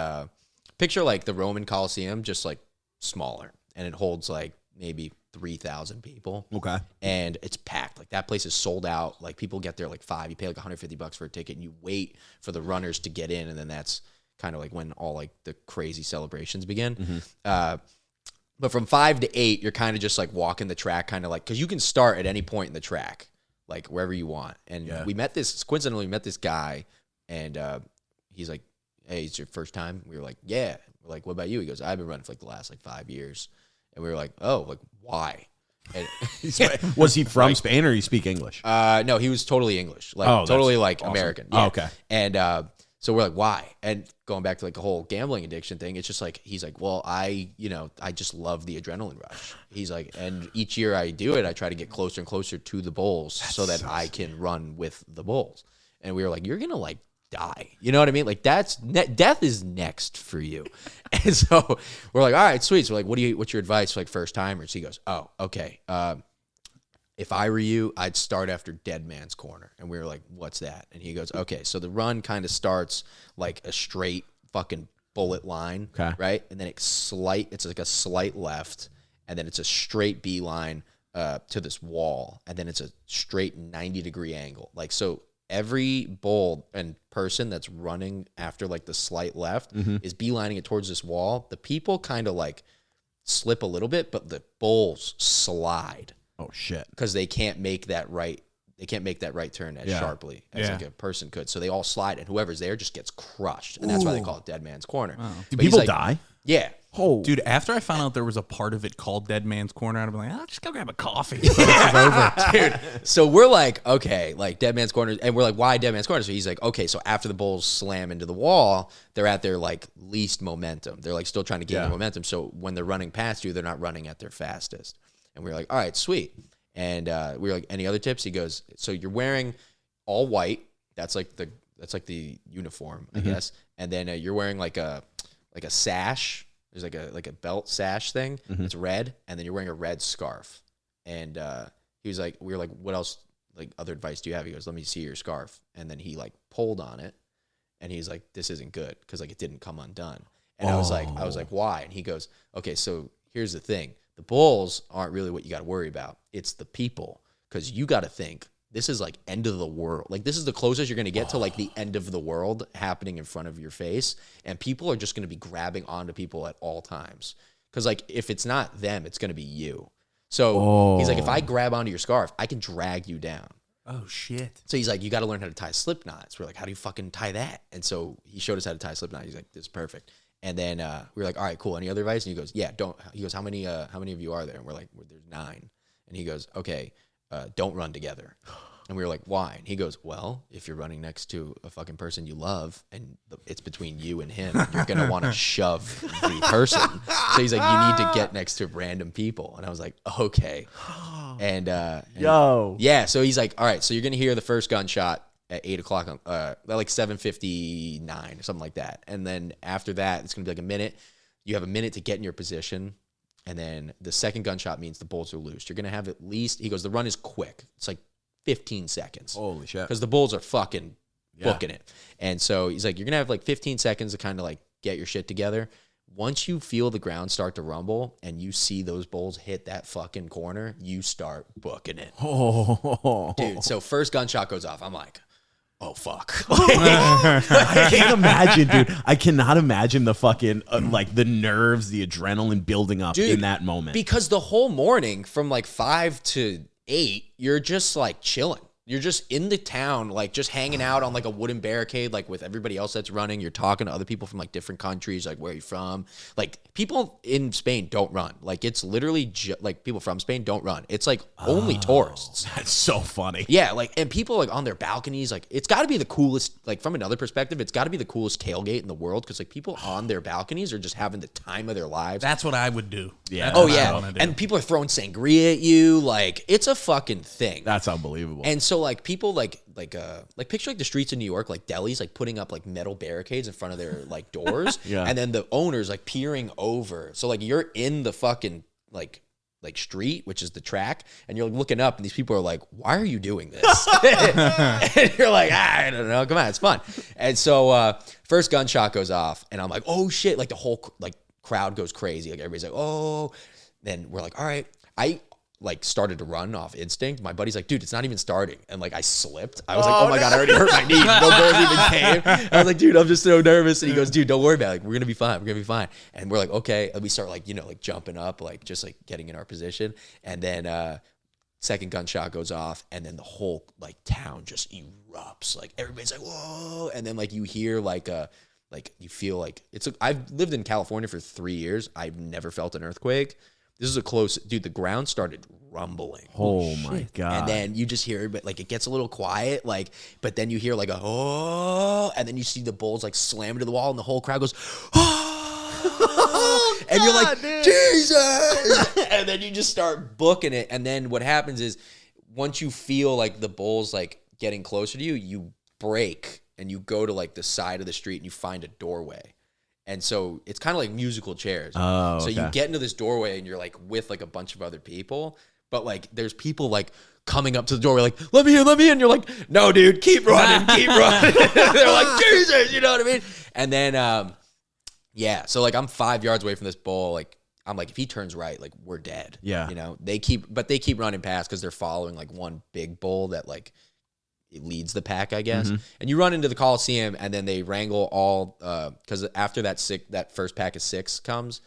picture like the Roman Coliseum, just like smaller, and it holds like maybe 3,000 people. Okay. And it's packed. Like that place is sold out. Like people get there like 5. You pay like $150 for a ticket, and you wait for the runners to get in, and then that's kind of like when all like the crazy celebrations begin. But from 5 to 8, you're kind of just like walking the track, kind of like, because you can start at any point in the track, like wherever you want. And coincidentally, we met this guy, and he's like, hey, it's your first time? We were like, yeah. We're like, what about you? He goes, I've been running for like the last like 5 years. And we were like, oh, like why? And Was he from Spain, or he speak English? no, he was totally English, like totally like awesome. American. Yeah. Oh, okay. And so we're like, why? And going back to like the whole gambling addiction thing, it's just like, he's like, well, I just love the adrenaline rush. He's like, and each year I do it, I try to get closer and closer to the bulls so that I can run with the bulls. And we were like, you're going to like die. You know what I mean? Like death is next for you. And so we're like, all right, sweet. So we're like, what's your advice for like first timers? He goes, oh, okay. If I were you, I'd start after Dead Man's Corner. And we were like, what's that? And he goes, okay, so the run kind of starts like a straight fucking bullet line, right? And then it's like a slight left, and then it's a straight beeline to this wall, and then it's a straight 90-degree angle. Like, so every bull and person that's running after like the slight left is beelining it towards this wall. The people kind of like slip a little bit, but the bulls slide. Oh shit! Because they can't make that right. They can't make that right turn as sharply as like a person could. So they all slide, and whoever's there just gets crushed, and that's why they call it Dead Man's Corner. Wow. Do people die? Yeah. Oh, dude! After I found out there was a part of it called Dead Man's Corner, I'd be like, "I'll just go grab a coffee." It's over, dude. So we're like, okay, like Dead Man's Corner, and we're like, why Dead Man's Corner? So he's like, okay, so after the bulls slam into the wall, they're at their like least momentum. They're like still trying to gain their momentum. So when they're running past you, they're not running at their fastest. And we're like, all right, sweet. And we were like, any other tips? He goes, so you're wearing all white. That's like the uniform, I guess. And then you're wearing like a sash. There's like a belt sash thing. It's red, and then you're wearing a red scarf. And he was like, we were like, what else? Like other advice do you have? He goes, let me see your scarf. And then he like pulled on it, and he's like, this isn't good because like it didn't come undone. And I was like, why? And he goes, okay, so here's the thing. The bulls aren't really what you got to worry about. It's the people, because you got to think this is like end of the world. Like this is the closest you're going to get to like the end of the world happening in front of your face. And people are just going to be grabbing onto people at all times. Because like if it's not them, it's going to be you. So he's like, if I grab onto your scarf, I can drag you down. Oh, shit. So he's like, you got to learn how to tie slip knots. We're like, how do you fucking tie that? And so he showed us how to tie slip knot. He's like, this is perfect. And then we were like, all right, cool. Any other advice? And he goes, yeah, don't. He goes, how many of you are there? And we're like, well, there's 9. And he goes, okay, don't run together. And we were like, why? And he goes, well, if you're running next to a fucking person you love and it's between you and him, you're going to want to shove the person. So he's like, you need to get next to random people. And I was like, okay. And yeah, so he's like, all right, so you're going to hear the first gunshot at 8 o'clock, like 7:59 or something like that. And then after that, it's going to be like a minute. You have a minute to get in your position. And then the second gunshot means the bulls are loose. You're going to have at least, he goes, the run is quick. It's like 15 seconds. Holy shit. Because the bulls are fucking booking it. And so he's like, you're going to have like 15 seconds to kind of like get your shit together. Once you feel the ground start to rumble and you see those bulls hit that fucking corner, you start booking it. Dude, so first gunshot goes off. I'm like, oh, fuck. I can't imagine, dude. I cannot imagine the fucking, like, the nerves, the adrenaline building up in that moment. Because the whole morning from, like, 5 to 8, you're just, like, chilling. You're just in the town, like, just hanging out on, like, a wooden barricade, like, with everybody else that's running. You're talking to other people from, like, different countries, like, where are you from? Like, people in Spain don't run. Like, it's literally, like, people from Spain don't run. It's, like, only tourists. That's so funny. Yeah, like, and people, like, on their balconies, like, it's got to be the coolest, like, from another perspective, it's got to be the coolest tailgate in the world, because, like, people on their balconies are just having the time of their lives. That's what I would do. Yeah. Oh, yeah. And people are throwing sangria at you. Like, it's a fucking thing. That's unbelievable. And so, like, people, like picture, like, the streets in New York, like, delis, like, putting up, like, metal barricades in front of their, like, doors. Yeah. And then the owners, like, peering over. So, like, you're in the fucking, like street, which is the track, and you're, like, looking up, and these people are like, why are you doing this? And you're like, I don't know. Come on, it's fun. And so, first gunshot goes off, and I'm like, oh, shit. Like, the whole, like, crowd goes crazy. Like, everybody's like, oh. Then we're like, all right. like started to run off instinct. My buddy's like, dude, it's not even starting. And like I slipped. I was like, oh my God, I already hurt my knee. No balls even came. I was like, dude, I'm just so nervous. And he goes, dude, don't worry about it. Like, we're going to be fine. We're going to be fine. And we're like, okay. And we start like, like jumping up, like just like getting in our position. And then second gunshot goes off. And then the whole like town just erupts. Like everybody's like, whoa. And then like you hear like you feel like I've lived in California for 3 years. I've never felt an earthquake. This is a close, dude, the ground started rumbling. Oh my God. And then you just hear, but like it gets a little quiet, like, but then you hear like and then you see the bulls like slam into the wall and the whole crowd goes, oh, and you're like, dude. Jesus. And then you just start booking it. And then what happens is once you feel like the bulls like getting closer to you, you break and you go to like the side of the street and you find a doorway. And so it's kind of like musical chairs. Oh, so okay. you get into this doorway and you're like with like a bunch of other people, but like there's people like coming up to the doorway like, let me in. You're like, no, dude, keep running. They're like, Jesus, you know what I mean? And then, so like I'm 5 yards away from this bull. Like I'm like, if he turns right, like we're dead. Yeah. They keep running past because they're following like one big bull that like, it leads the pack, I guess. Mm-hmm. And you run into the Coliseum, and then they wrangle all because after that first pack of 6 comes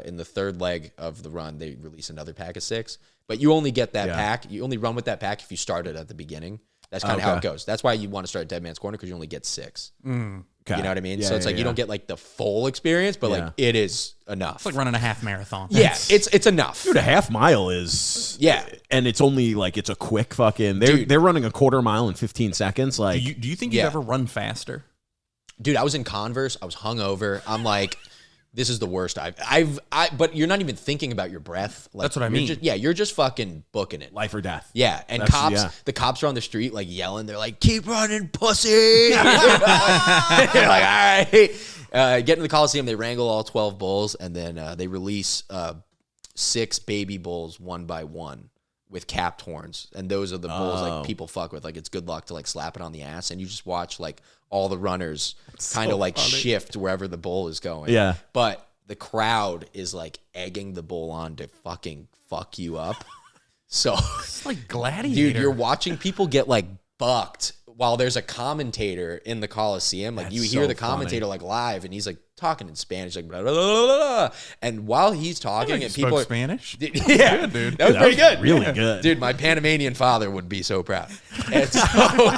in the third leg of the run, they release another pack of 6. But you only get that pack. You only run with that pack if you started at the beginning. That's kind of how it goes. That's why you want to start at Dead Man's Corner because you only get 6. Okay. You know what I mean? Yeah, so it's like you don't get like the full experience, but like it is enough. It's like running a half marathon. Yeah, it's enough. Dude, a half mile is and it's only like it's a quick fucking. They're running a quarter mile in 15 seconds. Like, Do you think you've ever run faster? Dude, I was in Converse. I was hungover. I'm like, this is the worst but you're not even thinking about your breath. Like, that's what I mean. You're just fucking booking it. life or death. Yeah, and the cops are on the street like yelling. They're like, keep running, pussy. You're like, all right. Get in the Coliseum. They wrangle all 12 bulls, and then they release 6 baby bulls one by one with capped horns. And those are the bulls like people fuck with. Like it's good luck to like slap it on the ass. And you just watch like all the runners kind of like shift wherever the bull is going. Yeah. But the crowd is like egging the bull on to fucking fuck you up. So It's like Gladiator. dude, you're watching people get like bucked while there's a commentator in the Coliseum. Like you hear the commentator like live and he's like talking in Spanish, like blah, blah, blah, blah, blah. And while he's talking and people are Spanish. yeah, Good, dude. That was pretty good. Really good. Dude, my Panamanian father would be so proud. And so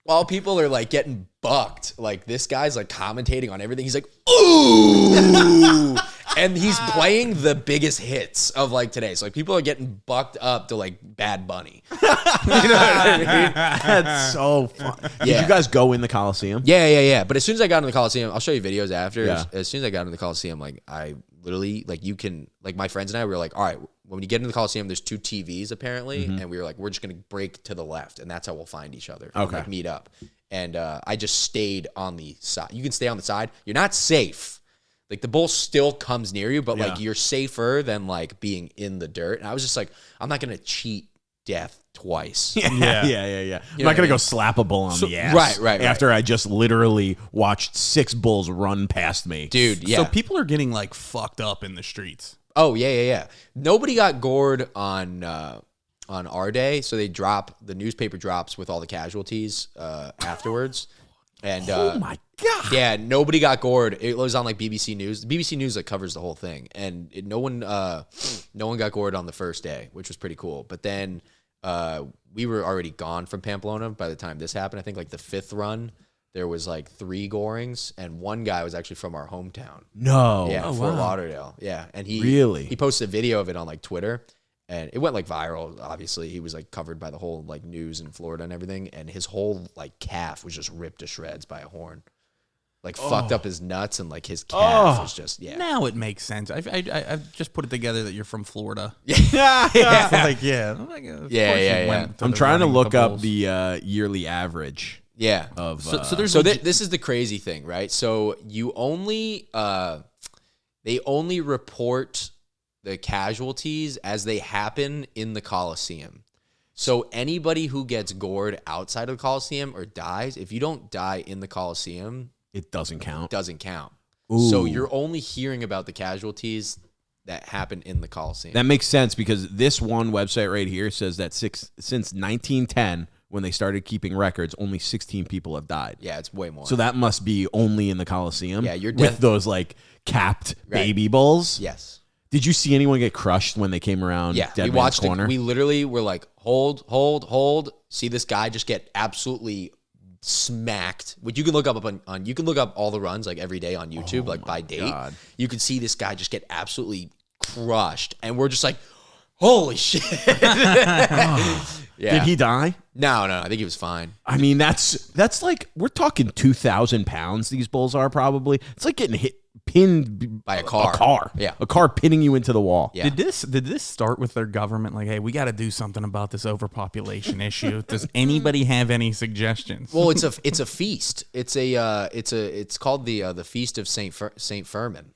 while people are like getting bucked, like this guy's like commentating on everything. He's like, ooh. And he's playing the biggest hits of like today. So like people are getting bucked up to like Bad Bunny. You know what I mean? That's so fun. Did you guys go in the Coliseum? Yeah. But as soon as I got into the Coliseum, I'll show you videos after. Yeah. As soon as I got into the Coliseum, like I literally, like you can, like my friends and I were like, all right, when you get into the Coliseum, there's 2 TVs apparently. And we were like, we're just going to break to the left. And that's how we'll find each other. And, like, meet up. And I just stayed on the side. You can stay on the side. You're not safe. Like the bull still comes near you, but like you're safer than like being in the dirt. And I was just like, I'm not going to cheat death twice. Yeah. I'm not gonna go slap a bull on the ass. Right. After I just literally watched 6 bulls run past me, Dude, yeah. So people are getting like fucked up in the streets. Oh, yeah. Nobody got gored on our day, so the newspaper drops with all the casualties afterwards. And oh my god, yeah, nobody got gored. It was on like BBC News. The BBC News like covers the whole thing, and no one got gored on the first day, which was pretty cool. But then we were already gone from Pamplona by the time this happened. I think like the 5th run, there was like 3 gorings, and one guy was actually from our hometown. no, Yeah, Fort Lauderdale. Yeah, and he Really? posted a video of it on like Twitter, and it went like viral. Obviously, he was like covered by the whole like news in Florida and everything, and his whole like calf was just ripped to shreds by a horn, like fucked up his nuts, and like his calf was just Now it makes sense. I've just put it together that you're from Florida. yeah. Like, yeah. I'm trying to look up the yearly average. Yeah. Of So this is the crazy thing, right? So you only they only report the casualties as they happen in the Coliseum. So anybody who gets gored outside of the Coliseum or dies, if you don't die in the Coliseum, it doesn't count. doesn't count. Ooh. So you're only hearing about the casualties that happened in the Coliseum. That makes sense because this one website right here says that since 1910, when they started keeping records, only 16 people have died. Yeah, it's way more. So that must be only in the Coliseum. Yeah, you're with those like capped baby bulls. Yes. Did you see anyone get crushed when they came around? Yeah, Dead we Man's watched it. Corner? We literally were like, hold. See this guy just get absolutely smacked. Which you can look up on you can look up all the runs like every day on YouTube, like by date. God. You can see this guy just get absolutely crushed, and we're just like, holy shit. Yeah. Did he die? No, I think he was fine. I mean, that's like we're talking 2,000 pounds. These bulls are probably. It's like getting pinned By a car. A car. Yeah. A car pinning you into the wall. Yeah. Did this start with their government? Like, hey, we got to do something about this overpopulation issue. Does anybody have any suggestions? Well, it's a feast. It's called the Feast of Saint Firmin.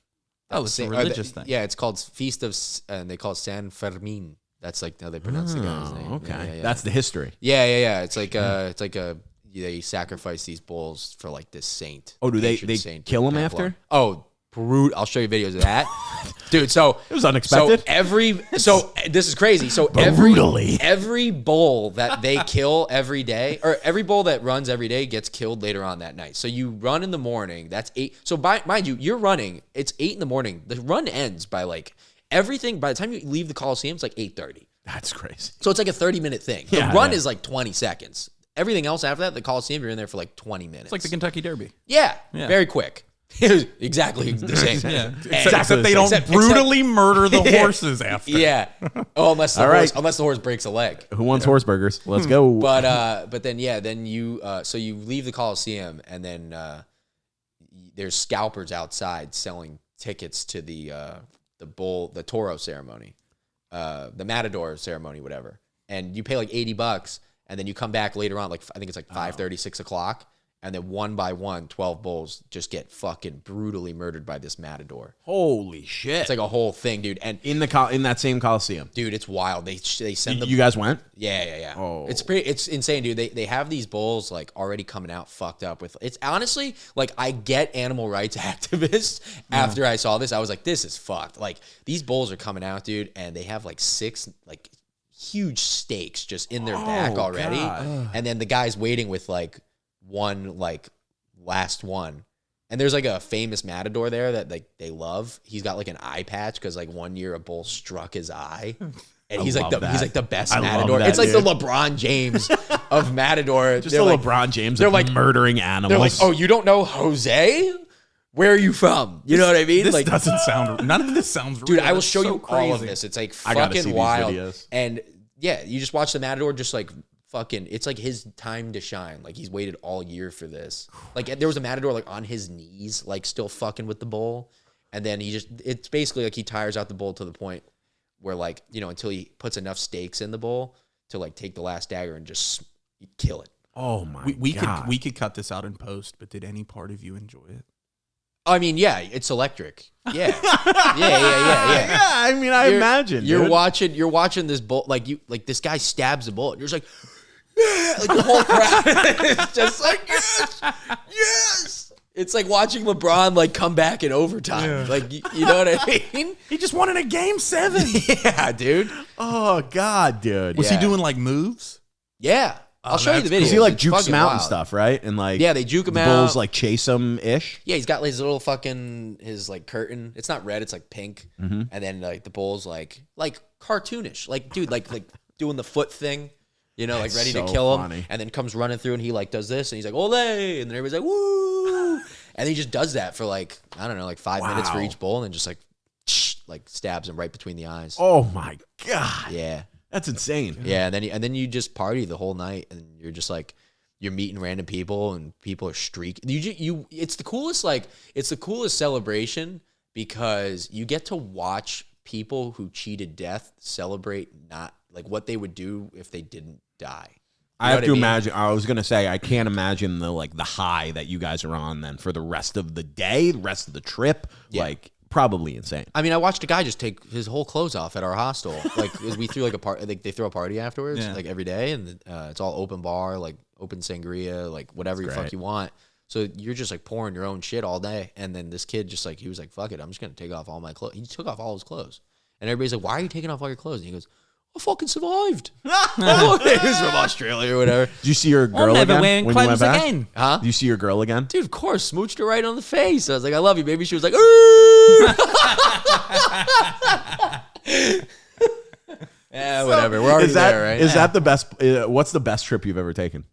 Oh, it's a religious thing. Yeah, it's called Feast of, and they call it San Fermin. That's like how they pronounce the guy's name. Okay, Yeah. that's the history. Yeah. It's like they sacrifice these bulls for like this saint. Oh, do they ancient saint kill in them Pamplona. after? Oh, brute! I'll show you videos of that, dude. So It was unexpected. So this is crazy. So Brutally. every bull that they kill every day, or every bull that runs every day, gets killed later on that night. So you run in the morning. That's 8. So mind you, you're running. It's 8 in the morning. The run ends by like everything. By the time you leave the Coliseum, it's like 8:30. That's crazy. So it's like a 30-minute thing. The Yeah, run yeah. is like 20 seconds. Everything else after that, the Coliseum, you're in there for like 20 minutes. It's like the Kentucky Derby. Yeah, Yeah. very quick. It was exactly the same. Yeah, Exactly except they don't Except- brutally murder the horses after. Yeah. Oh, unless the All right. horse breaks a leg. Who wants horse burgers? Let's go. But then you so you leave the Coliseum, and then there's scalpers outside selling tickets to the toro ceremony, the matador ceremony, whatever. And you pay like $80, and then you come back later on, like I think it's like 5:30, 6 o'clock. And then one by one, 12 bulls just get fucking brutally murdered by this matador. Holy shit! It's like a whole thing, dude. And in that same Coliseum. dude, it's wild. They send them. You guys went? Yeah. Oh. It's insane, dude. They have these bulls like already coming out fucked up with. It's honestly like I get animal rights activists. After I saw this, I was like, this is fucked. Like these bulls are coming out, dude, and they have like 6 like huge stakes just in their back already, God. and then the guy's waiting with like one like last one. And there's like a famous matador there that like they love. He's got like an eye patch because like one year a bull struck his eye. And he's like the best I love matador. that, It's like dude. the LeBron James of matador. Just They're the like, LeBron James they're of like- murdering animals. they're like, oh, you don't know Jose? Where are you from? You know what I mean? This Like, doesn't sound. None of this sounds. dude, real. I will It's show so you all of crazy. this. It's like I gotta see fucking these wild. videos. And yeah, you just watch the matador just like fucking, it's like his time to shine. Like he's waited all year for this. Like there was a matador like on his knees, like still fucking with the bull. And then it's basically like he tires out the bull to the point where like, you know, until he puts enough stakes in the bull to like take the last dagger and just kill it. oh my We God. could cut this out in post, but did any part of you enjoy it? I mean, yeah, it's electric. Yeah. Yeah. Yeah, I mean, I imagine. You're dude. watching this bull, like this guy stabs the bull, and you're just like, yeah, like the whole crowd is just like, yes. It's like watching LeBron like come back in overtime. Like you know what I mean? He just wanted a game 7. Yeah, dude. Oh God, dude. Was he Yeah. doing like moves? Yeah, I'll show you the that's video. Because he like It's jukes fucking him out wild. and stuff, right? And like, Yeah, they juke him the out. bulls like chase him ish. Yeah, he's got his little fucking his like curtain. It's not red, it's like pink. Mm-hmm. And then like the bull's like cartoonish, like dude, like doing the foot thing, you know, like That's ready so to kill him. funny. And then comes running through and he like does this and he's like ole, and then everybody's like woo, and he just does that for like I don't know, like 5 minutes for Wow. each bull, and then just like stabs him right between the eyes. Oh my God, Yeah, that's insane. yeah, and then you just party the whole night, and you're just like. You're meeting random people, and people are streaking. It's the coolest celebration because you get to watch people who cheated death celebrate not like what they would do if they didn't die. You I know have what to mean? imagine. I was gonna say I can't imagine the high that you guys are on then for the rest of the day, the rest of the trip. Yeah. Like probably insane. I mean, I watched a guy just take his whole clothes off at our hostel. Like, as we threw like a party, like they throw a party afterwards, Yeah. like every day, and it's all open bar, like open sangria, like whatever the fuck great. you want. So you're just like pouring your own shit all day. And then this kid just like, he was like, fuck it, I'm just going to take off all my clothes. He took off all his clothes. And everybody's like, why are you taking off all your clothes? And he goes, I fucking survived. He was from Australia or whatever. Did you see your girl again when you went back? Huh? Did you see your girl again? Dude, of course. Smooched her right on the face. I was like, I love you, baby. She was like, ooh. Yeah, whatever. We're already there, right? Is that the best? What's the best trip you've ever taken?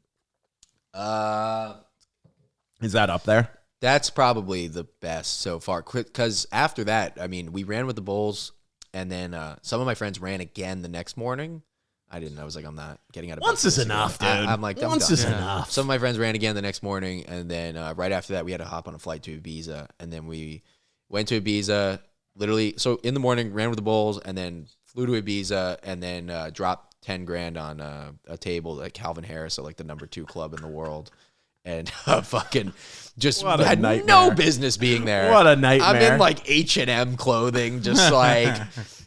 Is that up there? That's probably the best so far. Because after that, I mean, we ran with the bulls, and then some of my friends ran again the next morning. I didn't. I was like, I'm not getting out of bed. Once is enough, dude. I'm like, once is enough. Some of my friends ran again the next morning, and then right after that, we had to hop on a flight to Ibiza, and then we went to Ibiza. Literally, so in the morning, ran with the bulls, and then flew to Ibiza, and then dropped 10 grand on a table at Calvin Harris at like the #2 club in the world. And fucking just had no business being there. What a nightmare. I'm in like H&M clothing, just like...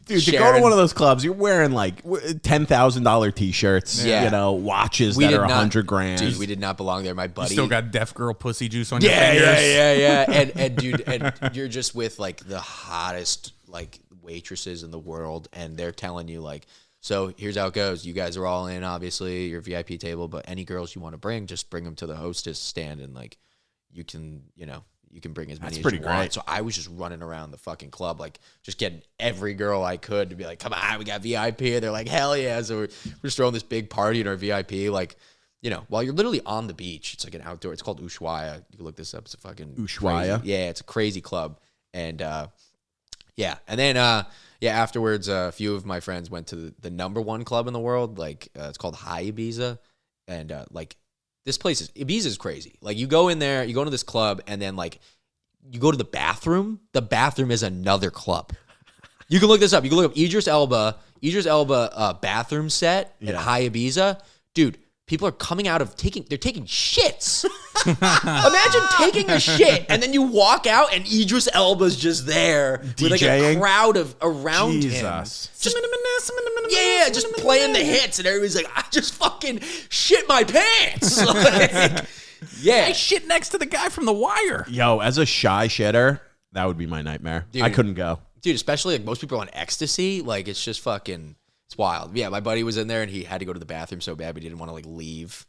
Dude, to go to one of those clubs, you're wearing like $10,000 T-shirts, watches that are 100 grand. Dude, we did not belong there. My buddy... You still got deaf girl pussy juice on your fingers. Yeah. And dude, and you're just with like the hottest like waitresses in the world, and they're telling you like, so here's how it goes. You guys are all in, obviously, your VIP table, but any girls you want to bring, just bring them to the hostess stand, and like you can bring as many as you want. So I was just running around the fucking club, like just getting every girl I could to be like, come on, we got VIP. And they're like, hell yeah. So we're just throwing this big party in our VIP, like, while you're literally on the beach. It's like an outdoor, it's called Ushuaia. You can look this up. It's a fucking Ushuaia? Crazy, yeah, it's a crazy club. And and then afterwards, a few of my friends went to the #1 club in the world. Like it's called High Ibiza, and like this place Ibiza is crazy. Like you go in there, you go into this club, and then like you go to the bathroom. The bathroom is another club. You can look this up. You can look up Idris Elba bathroom set at High Ibiza, dude. People are coming out of they're taking shits. Imagine taking a shit and then you walk out and Idris Elba's just there DJing? With like a crowd around him. Just playing the hits, and everybody's like, I just fucking shit my pants. Like, yeah. I shit next to the guy from The Wire. Yo, as a shy shitter, that would be my nightmare. Dude, I couldn't go. Dude, especially like most people are on ecstasy, like it's just fucking... It's wild. Yeah, my buddy was in there and he had to go to the bathroom so bad, but he didn't want to like leave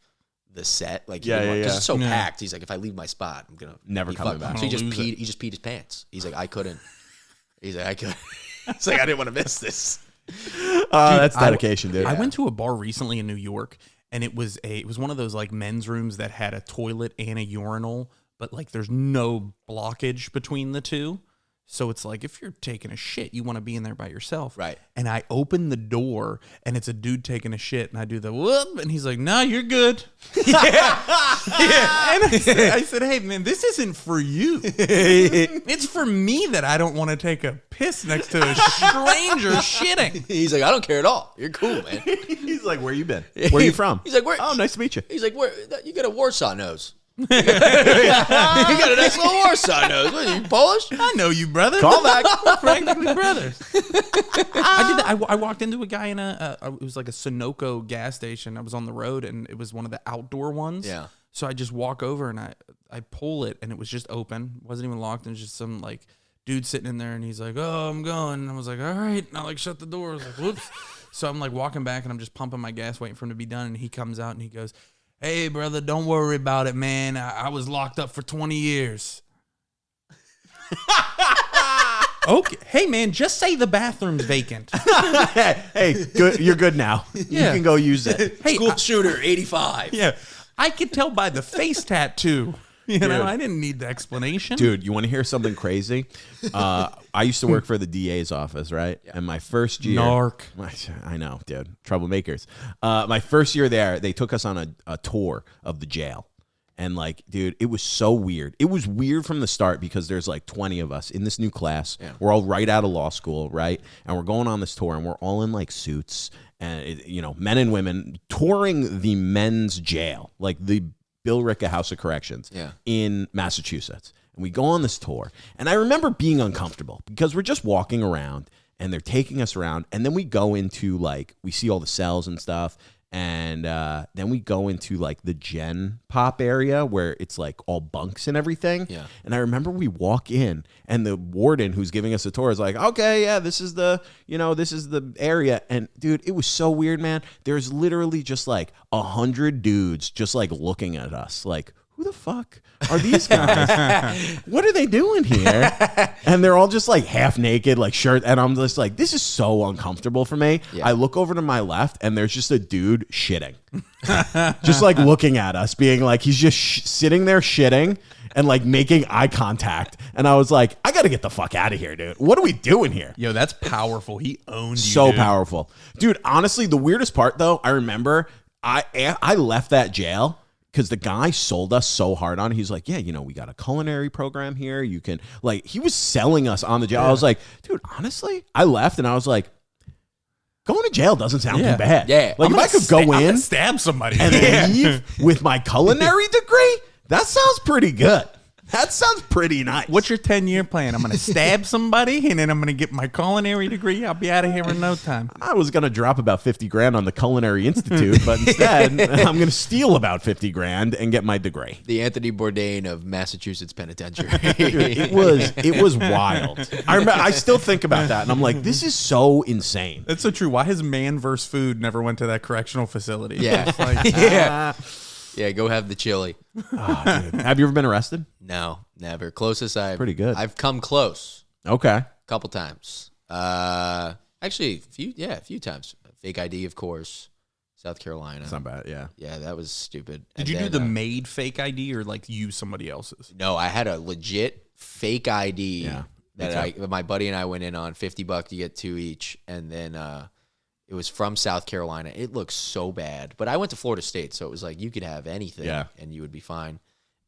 the set. Like, because it's so packed. He's like, if I leave my spot, I'm gonna never coming back. So he just peed his pants. He's like, I couldn't. He's like, I couldn't. It's like, I didn't want to miss this. That's dedication, dude. I went to a bar recently in New York, and it was one of those like men's rooms that had a toilet and a urinal, but like there's no blockage between the two. So it's like, if you're taking a shit, you want to be in there by yourself. Right. And I open the door, and it's a dude taking a shit, and I do the whoop, and he's like, no, you're good. Yeah. And I said, hey, man, this isn't for you. It's for me that I don't want to take a piss next to a stranger shitting. He's like, I don't care at all. You're cool, man. He's like, where you been? Where you from? He's like, oh, nice to meet you. He's like, where? You got a Warsaw nose. You got a nice little Warsaw nose. What are you, Polish? I know you, brother. Call back. We're practically brothers. I did that. I walked into a guy in it was like a Sunoco gas station. I was on the road, and it was one of the outdoor ones. Yeah. So I just walk over, and I pull it, and it was just open. It wasn't even locked. And it was just some like dude sitting in there, and he's like, oh, I'm going. And I was like, all right. And I like shut the door. I was like, whoops. So I'm like walking back, and I'm just pumping my gas, waiting for him to be done. And he comes out, and he goes, hey, brother, don't worry about it, man. I was locked up for 20 years. Okay. Hey, man, just say the bathroom's vacant. Hey, good. You're good now. Yeah. You can go use it. Hey, school shooter, 85. Yeah. I could tell by the face tattoo. You know, I didn't need the explanation. Dude, you want to hear something crazy? I used to work for the DA's office, right? Yeah. And my first year... Narc. I know, dude. Troublemakers. My first year there, they took us on a tour of the jail. And, like, dude, it was so weird. It was weird from the start because there's, like, 20 of us in this new class. Yeah. We're all right out of law school, right? And we're going on this tour, and we're all in, like, suits. And, men and women touring the men's jail. Like, the Bill Ricca House of Corrections in Massachusetts. And we go on this tour. And I remember being uncomfortable because we're just walking around and they're taking us around. And then we go into like, we see all the cells and stuff. And then we go into like the Gen Pop area where it's like all bunks and everything. Yeah. And I remember we walk in and the warden who's giving us a tour is like, okay, yeah, this is the area. And dude, it was so weird, man. There's literally just like 100 dudes just like looking at us like, who the fuck are these guys? What are they doing here? And they're all just like half naked, like shirt. And I'm just like, this is so uncomfortable for me. Yeah. I look over to my left and there's just a dude shitting. Just like looking at us, being like, he's just sitting there shitting and like making eye contact. And I was like, I got to get the fuck out of here, dude. What are we doing here? Yo, that's powerful. He owned you. So dude. powerful. Dude, honestly, the weirdest part though, I remember I left that jail because the guy sold us so hard on it. He's like, yeah, we got a culinary program here. You can, like, he was selling us on the jail. I was like, dude, honestly, I left and I was like, going to jail doesn't sound too bad. Yeah. Like, if I could go in stab somebody and leave with my culinary degree, that sounds pretty good. That sounds pretty nice. What's your 10-year plan? I'm going to stab somebody and then I'm going to get my culinary degree. I'll be out of here in no time. I was going to drop about 50 grand on the Culinary Institute, but instead I'm going to steal about 50 grand and get my degree. The Anthony Bourdain of Massachusetts Penitentiary. It was wild. I still think about that and I'm like, this is so insane. That's so true. Why has Man vs. Food never went to that correctional facility? Yeah. It's like, Yeah. Yeah, go have the chili. Oh, dude. Have you ever been arrested? No, never. Closest Pretty good. I've come close Okay. a couple times. Actually, a few times. Fake ID, of course. South Carolina. That's not bad, yeah. Yeah, that was stupid. did you do the made fake ID or like use somebody else's? No, I had a legit fake ID Yeah, that my buddy and I went in on $50 to get 2 each, and then it was from South Carolina. It looked so bad, but I went to Florida State, so it was like you could have anything, and you would be fine.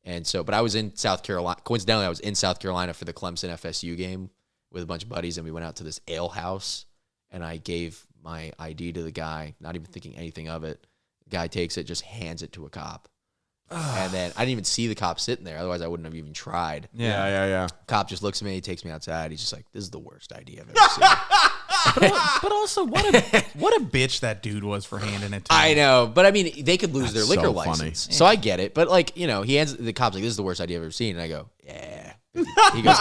And so, but I was in South Carolina. Coincidentally, I was in South Carolina for the Clemson FSU game with a bunch of buddies, and we went out to this ale house, and I gave my ID to the guy, not even thinking anything of it. The guy takes it, just hands it to a cop. And then I didn't even see the cop sitting there. Otherwise, I wouldn't have even tried. Yeah. Cop just looks at me, he takes me outside. He's just like, this is the worst ID I've ever seen. But also, what a bitch that dude was for handing it to I him. know, but I mean, they could lose their liquor so license. funny. So I get it. But like, he hands the cop's like, this is the worst idea I've ever seen. And I go, yeah. He goes,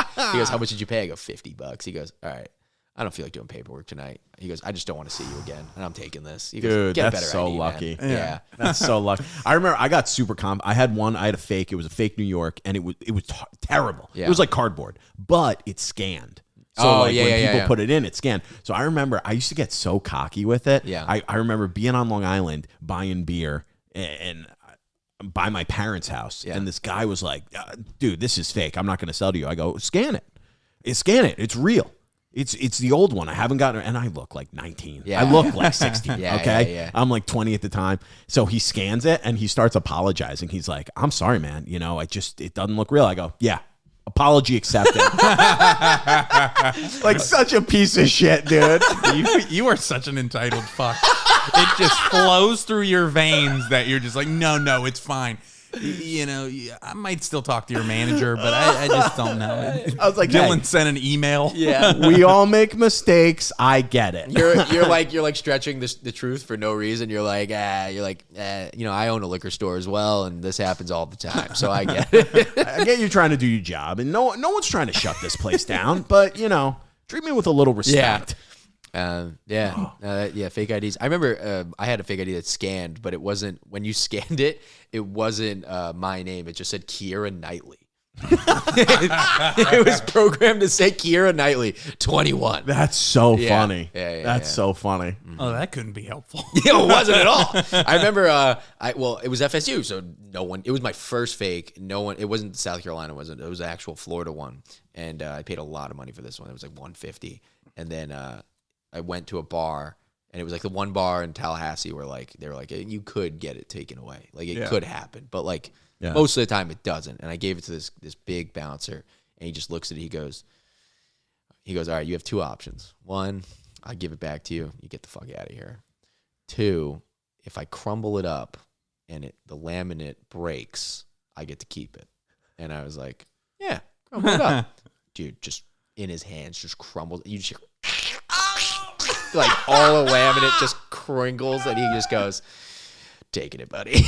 how much did you pay? I go, $50. He goes, all right. I don't feel like doing paperwork tonight. He goes, I just don't want to see you again, and I'm taking this. He goes, Dude, get a that's better so ID, lucky. man. Yeah. That's so lucky. I remember I got super I had a fake. It was a fake New York, and it was terrible. Yeah. It was like cardboard, but it scanned. So Oh, like yeah, when yeah, people yeah. put it in, it scanned. So I remember I used to get so cocky with it. Yeah. I remember being on Long Island buying beer and by my parents' house, Yeah. and this guy was like, "Dude, this is fake. I'm not going to sell to you." I go, "Scan it. Scan it. It's real." It's the old one. I haven't gotten it. And I look like 19. Yeah. I look like 16. Yeah, okay. yeah. I'm like 20 at the time. So he scans it and he starts apologizing. He's like, "I'm sorry, man. It doesn't look real." I go, "Yeah. Apology accepted." Like such a piece of shit, dude. You are such an entitled fuck. It just flows through your veins that you're just like, no, it's fine. I might still talk to your manager, but I just don't know. I was like, Dylan "Hey, sent an email. Yeah. we all make mistakes. I get it." You're like stretching the truth for no reason. You're like, I own a liquor store as well, and this happens all the time. So I get it. I get you trying to do your job, and no one's trying to shut this place down, but treat me with a little respect. Fake IDs. I remember I had a fake ID that scanned, but it wasn't, when you scanned it, it wasn't my name. It just said Keira Knightley. It was programmed to say Keira Knightley, 21. That's so Yeah. funy. Yeah, That's so funny. Oh, that couldn't be helpful. Yeah, it wasn't at all. I remember, it was FSU, so no one, it was my first fake. No one, it wasn't South Carolina, it was the actual Florida one. And I paid a lot of money for this one. It was like $150. And then I went to a bar, and it was like the one bar in Tallahassee where like they were like, you could get it taken away, like it could happen, but like most of the time it doesn't. And I gave it to this big bouncer, and he just looks at it. He goes, all right, you have 2 options. 1, I give it back to you. You get the fuck out of here. 2, if I crumble it up and the laminate breaks, I get to keep it. And I was like, yeah, crumble it up. Dude, just in his hands, just crumbles. You just like all the laminate just crinkles, and he just goes, taking it, buddy. I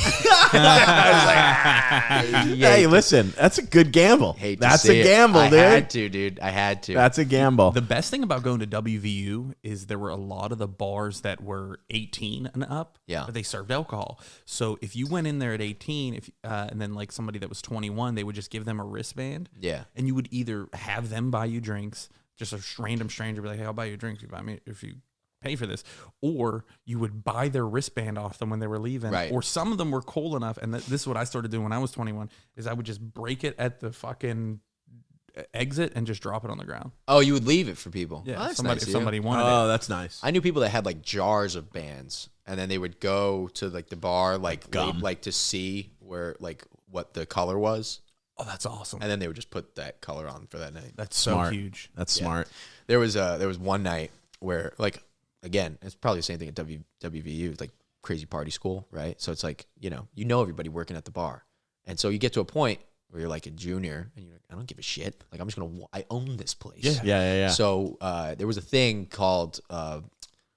was like, Hey, listen, that's a good gamble. hate to That's see a it. gamble, I dude. had to, dude. I had to. That's a gamble. The best thing about going to WVU is there were a lot of the bars that were 18 and up. Yeah. But they served alcohol. So if you went in there at 18, and then like somebody that was 21, they would just give them a wristband. Yeah. And you would either have them buy you drinks, just a random stranger be like, hey, I'll buy you a drink if you pay for this, or you would buy their wristband off them when they were leaving. Right. Or some of them were cool enough, and this is what I started doing when I was 21, is I would just break it at the fucking exit and just drop it on the ground. Oh, you would leave it for people. Yeah, Oh, that's somebody, nice if of you. somebody wanted Oh, it. that's nice. I knew people that had like jars of bands, and then they would go to like the bar, like gum. like to see where like what the color was, Oh, that's awesome. and then they would just put that color on for that night. That's so Smart. huge. That's Yeah. smart. There was one night where like again, it's probably the same thing at WVU. It's like crazy party school, right? So it's like you know everybody working at the bar, and so you get to a point where you're like a junior, and you're like, I don't give a shit. Like I'm just I own this place. Yeah. So there was a thing called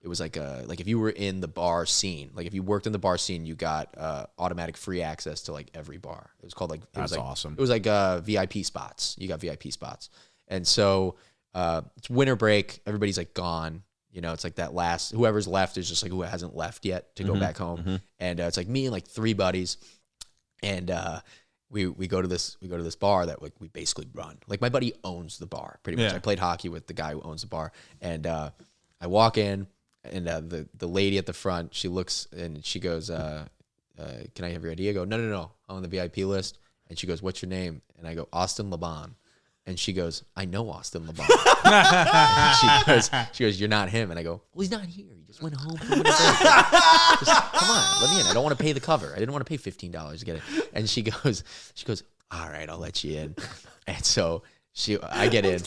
it was like if you were in the bar scene, like if you worked in the bar scene, you got automatic free access to like every bar. It was called like That's awesome. It was like VIP spots. You got VIP spots, and so it's winter break. Everybody's like gone. It's like that last whoever's left is just like who hasn't left yet to go back home, and it's like me and like three buddies, and we go to this bar that like we basically run. Like my buddy owns the bar pretty much. Yeah. I played hockey with the guy who owns the bar, and I walk in, and the lady at the front, she looks and she goes, "Can I have your ID?" I go, "No, I'm on the VIP list." And she goes, "What's your name?" And I go, "Austin Laban." And she goes, "I know Austin Laban." she goes, "You're not him." And I go, "Well, he's not here. He just went home for winter break. Just come on, let me in. I don't want to pay the cover. I didn't want to pay $15 to get it." And she goes, "All right, I'll let you in." And so I get in,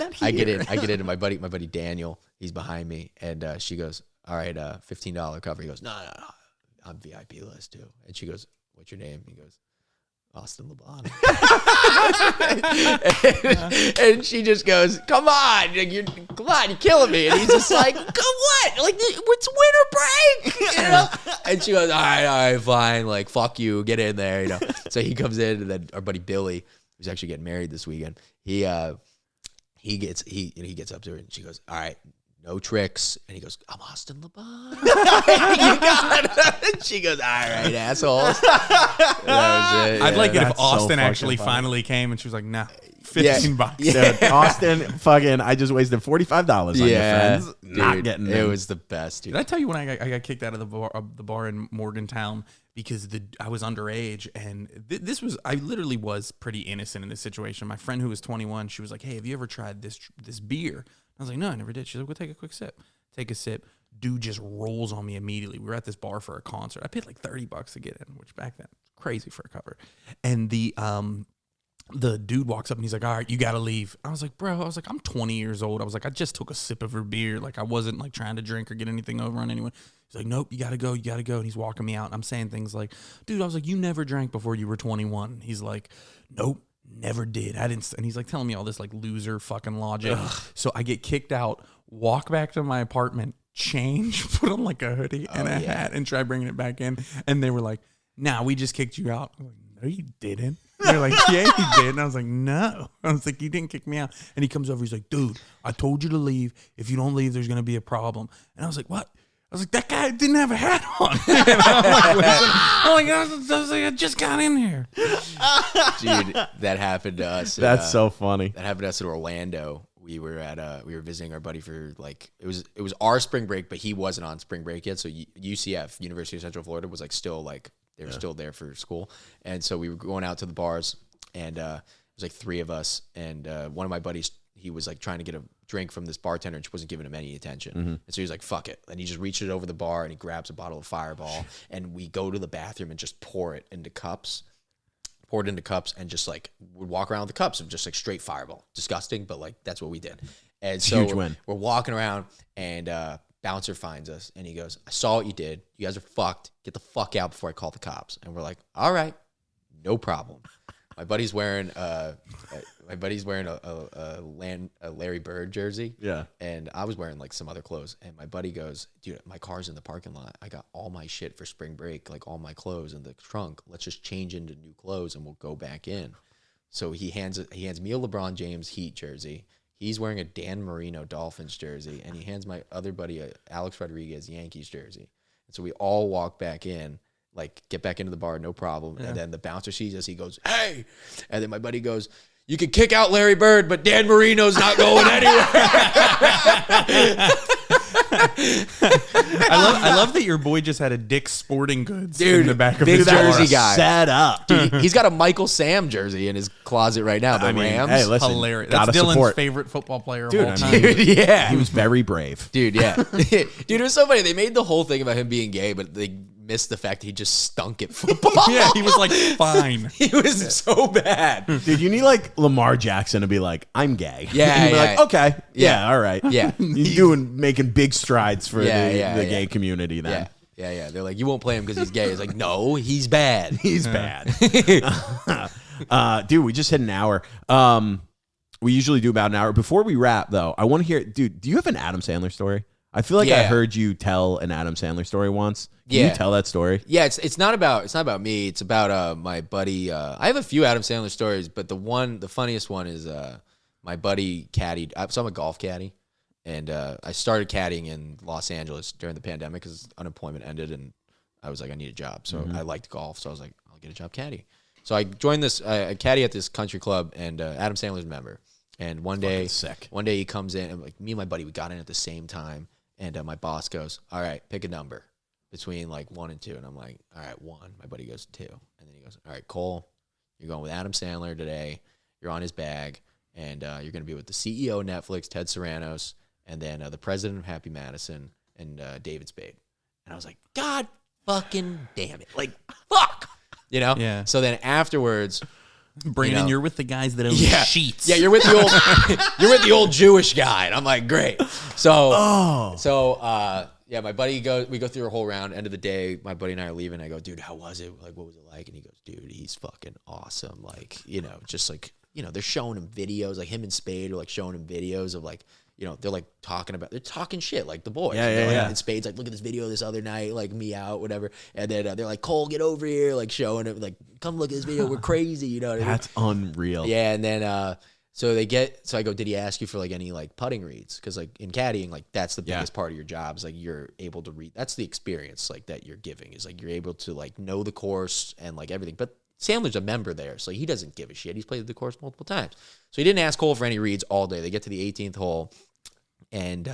and my buddy Daniel, he's behind me, and she goes, "All right, $15 cover." He goes, No, I'm VIP list too. And she goes, "What's your name?" He goes, "Austin Laban." and she just goes, "Come on, you're killing me." And he's just like, "What? Like it's winter break, And she goes, all right, fine. Like fuck you, get in there, So he comes in, and then our buddy Billy, who's actually getting married this weekend, he gets up to her, and she goes, "All right, no tricks." And he goes, "I'm Austin Laban." You got it. And she goes, "All right, assholes." That was it. I'd like it That's if so Austin fucking actually funny. finally came and she was like, nah, $15. Yeah. Dude, Austin, fucking, I just wasted $45 on your friends. Not dude, getting it in. was the best, dude. Did I tell you when I got kicked out of the bar in Morgantown because I was underage, and I literally was pretty innocent in this situation. My friend who was 21, she was like, "Hey, have you ever tried this beer?" I was like, "No, I never did." She's like, "Well, take a quick sip." Take a sip. Dude just rolls on me immediately. We were at this bar for a concert. I paid like $30 to get in, which back then was crazy for a cover. And the dude walks up and he's like, "All right, you got to leave." I was like, "Bro," I'm 20 years old. I was like, I just took a sip of her beer. Like I wasn't like trying to drink or get anything over on anyone. He's like, "Nope, you got to go. You got to go." And he's walking me out. And I'm saying things like, "Dude," I was like, "You never drank before you were 21. He's like, "Nope, never did. I didn't." And he's like telling me all this like loser fucking logic. So I get kicked out, walk back to my apartment, change, put on like a hoodie and a hat and try bringing it back in. And they were like, "Nah, we just kicked you out." I'm like, "No, you didn't." They're like, "Yeah, you did." And I was like, "No." I was like, "You didn't kick me out." And he comes over. He's like, "Dude, I told you to leave. If you don't leave, there's going to be a problem." And I was like, "What?" I was like, "That guy didn't have a hat on." I was like, "I just got in here." Dude, that happened to us. That's so funny. That happened to us in Orlando. We were visiting our buddy for like it was our spring break, but he wasn't on spring break yet. So UCF, University of Central Florida, was like still like they were still there for school, and so we were going out to the bars, and it was like three of us, and one of my buddies, he was like trying to get a drink from this bartender, and she wasn't giving him any attention, and so he was like, "Fuck it," and he just reaches over the bar and he grabs a bottle of Fireball, and we go to the bathroom and just pour it into cups. And just like would walk around with the cups of just like straight Fireball. Disgusting, but like that's what we did. And so Huge win. We're walking around, and bouncer finds us, and he goes, "I saw what you did. You guys are fucked. Get the fuck out before I call the cops." And we're like, "All right, no problem." my buddy's wearing a Larry Bird jersey. Yeah. And I was wearing like some other clothes. And my buddy goes, dude, my car's in the parking lot. I got all my shit for spring break, like all my clothes in the trunk. Let's just change into new clothes and we'll go back in. So he hands me a LeBron James Heat jersey. He's wearing a Dan Marino Dolphins jersey. And he hands my other buddy a Alex Rodriguez Yankees jersey. And so we all walk back in, like get back into the bar, no problem. Yeah. And then the bouncer sees us. He goes, hey. And then my buddy goes, you can kick out Larry Bird, but Dan Marino's not going anywhere. I love that your boy just had a Dick's Sporting Goods Dude, in the back of big his jersey car. guy. Set up. Dude, he's got a Michael Sam jersey in his closet right now. The Rams. Hey, listen, Hilarious. That's gotta Dylan's support. favorite football player of Dude, all I time. mean, Dude, yeah. He was very brave. Dude, yeah. Dude, it was so funny. They made the whole thing about him being gay, but they missed the fact he just stunk at football. Yeah, he was like, fine. He was so bad. Dude, you need like Lamar Jackson to be like, I'm gay. Yeah, And you'd be yeah. like, okay. Yeah, all right. Yeah. You're making big strides for Yeah, the yeah. gay community then. Yeah. They're like, you won't play him because he's gay. It's like, no, he's bad. He's bad. Dude, we just hit an hour. We usually do about an hour. Before we wrap, though, I want to hear, dude, do you have an Adam Sandler story? I feel like I Yeah. heard you tell an Adam Sandler story once. Can Yeah. you tell that story? Yeah, it's not about me. It's about my buddy. I have a few Adam Sandler stories, but the funniest one is my buddy caddied. So I'm a golf caddy, and I started caddying in Los Angeles during the pandemic because unemployment ended, and I was like, I need a job. So I liked golf, so I was like, I'll get a job caddy. So I joined this caddy at this country club, and Adam Sandler's a member. And one day he comes in, and like me and my buddy, we got in at the same time. And my boss goes, all right, pick a number between like 1 and 2. And I'm like, all right, 1. My buddy goes 2. And then he goes, all right, Cole, you're going with Adam Sandler today. You're on his bag. And you're going to be with the CEO of Netflix, Ted Sarandos, and then the president of Happy Madison, and David Spade. And I was like, God fucking damn it. Like, fuck. You know? Yeah. So then afterwards... Brandon, you're with the guys that own sheets. Yeah, you're with the old Jewish guy. And I'm like, great. So my buddy we go through a whole round. End of the day, my buddy and I are leaving. I go, dude, how was it? Like, what was it like? And he goes, dude, he's fucking awesome. Like, just like, they're showing him videos, like him and Spade are like showing him videos of like, they're like they're talking shit like the boys. Yeah. And Spade's like, look at this video this other night, like me out, whatever. And then they're like, Cole, get over here, like showing him, like, come look at this video. We're crazy, you know what I mean? That's unreal. Yeah, and then so I go, did he ask you for like any like putting reads? Because like in caddying, like that's the biggest part of your job is like you're able to read. That's the experience like that you're giving is like you're able to like know the course and like everything. But Sandler's a member there, so he doesn't give a shit. He's played the course multiple times. So he didn't ask Cole for any reads all day. They get to the 18th hole, and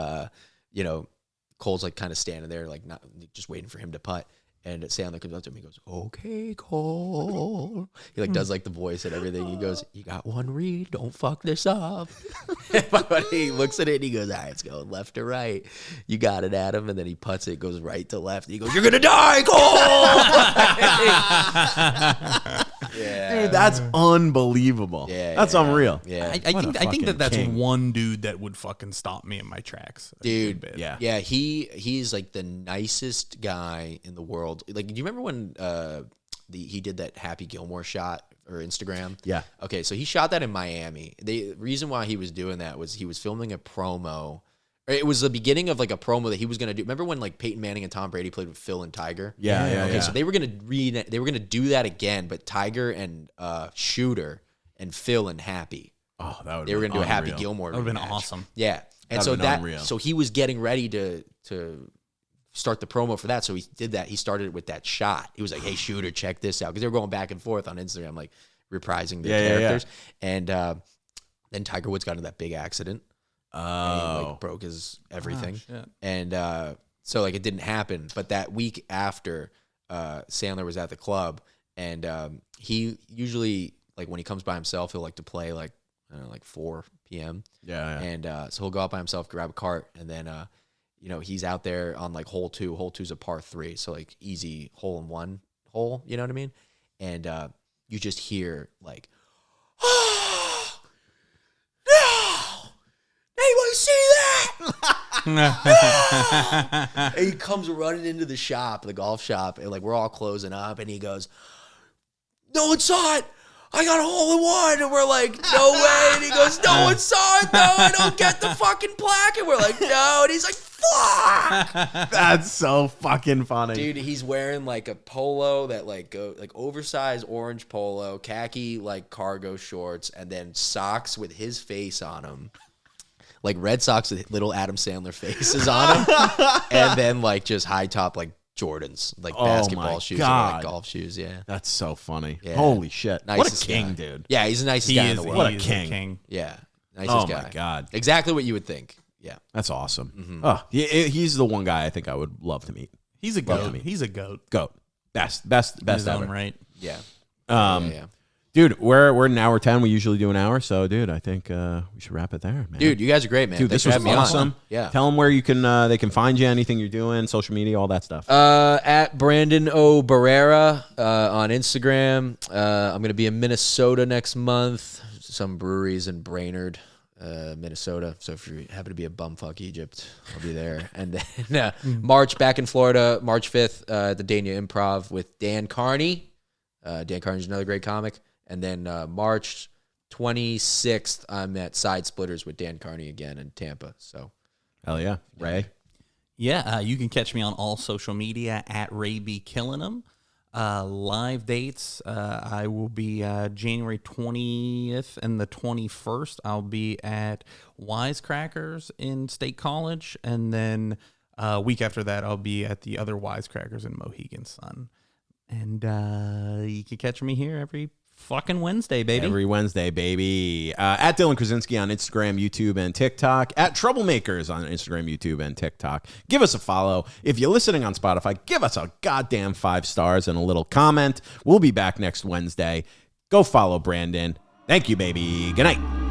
Cole's like kind of standing there, like not just waiting for him to putt. And Sandler comes up to him. He goes, "Okay, Cole." He like does like the voice and everything. He goes, "You got one read. Don't fuck this up." But he looks at it and he goes, "All right, it's going left to right. You got it, Adam." And then he putts it. It goes right to left. And he goes, "You're gonna die, Cole." Yeah, Dude, that's unbelievable. Yeah, that's yeah. unreal. Yeah, I think that's king. one dude that would fucking stop me in my tracks. a dude. good bit. Yeah. He's like the nicest guy in the world. Like, do you remember when he did that Happy Gilmore shot or Instagram? Yeah. Okay, so he shot that in Miami. The reason why he was doing that was he was filming a promo. Or it was the beginning of like a promo that he was gonna do. Remember when like Peyton Manning and Tom Brady played with Phil and Tiger? Yeah. Okay, so they were gonna do that again, but Tiger and Shooter and Phil and Happy. Oh, that would. They were gonna do a Happy unreal. Gilmore. That would have been rematch. awesome. Yeah, and That'd been unreal. so he was getting ready to start the promo for that. So he did that. He started it with that shot. He was like, "Hey, Shooter, check this out," because they were going back and forth on Instagram, like reprising their characters. And then Tiger Woods got into that big accident. And he, like, broke his everything. Oh, shit. And so like it didn't happen. But that week after, Sandler was at the club, and he usually, like, when he comes by himself, he'll like to play like, I don't know, like 4 p.m. Yeah. And so he'll go out by himself, grab a cart, and then he's out there on like hole 2. Hole 2's a par 3, so like easy hole in one hole. You know what I mean? And you just hear like, "Oh no! Anyone see that?" And he comes running into the shop, the golf shop, and like we're all closing up, and he goes, "No one saw it. I got a hole in one. And we're like, no way. And he goes, no one saw it, though. I don't get the fucking plaque. And we're like, no. And he's like, fuck. That's so fucking funny. Dude, he's wearing like a polo that like oversized orange polo, khaki like cargo shorts, and then socks with his face on them. Like red socks with little Adam Sandler faces on them. And then like just high top like Jordans, like basketball shoes or like golf shoes. Yeah. That's so funny. Yeah. Holy shit. Nicest What a king, guy. dude. Yeah, he's the nicest guy in the world. What a He is king. Yeah. Nicest guy. Oh my God. Exactly what you would think. Yeah. That's awesome. Oh, he's the one guy I think I would love to meet. He's a goat. He's a goat. Goat. Best In his own ever. right. Yeah. Yeah. Dude, we're an hour 10. We usually do an hour. So, dude, I think we should wrap it there, man. Dude, you guys are great, man. Dude, Thanks this for was having me on. awesome. Yeah. Tell them where you can they can find you, anything you're doing, social media, all that stuff. At Brandon O. Barrera on Instagram. I'm going to be in Minnesota next month. Some breweries in Brainerd, Minnesota. So if you happen to be a bumfuck Egypt, I'll be there. And then March back in Florida, March 5th at the Dania Improv with Dan Carney. Dan Carney's another great comic. And then March 26th, I'm at Side Splitters with Dan Carney again in Tampa. So, Hell yeah. Ray? Yeah, you can catch me on all social media at Ray B. Killingham. Live dates, I will be January 20th and the 21st. I'll be at Wisecrackers in State College. And then a week after that, I'll be at the other Wisecrackers in Mohegan Sun. And you can catch me here every fucking Wednesday, baby. Every Wednesday, baby. At Dylan Krasinski on Instagram, YouTube, and TikTok. At Troublemakers on Instagram, YouTube, and TikTok. Give us a follow. If you're listening on Spotify, give us a goddamn 5 stars and a little comment. We'll be back next Wednesday. Go follow Brandon. Thank you, baby. Good night.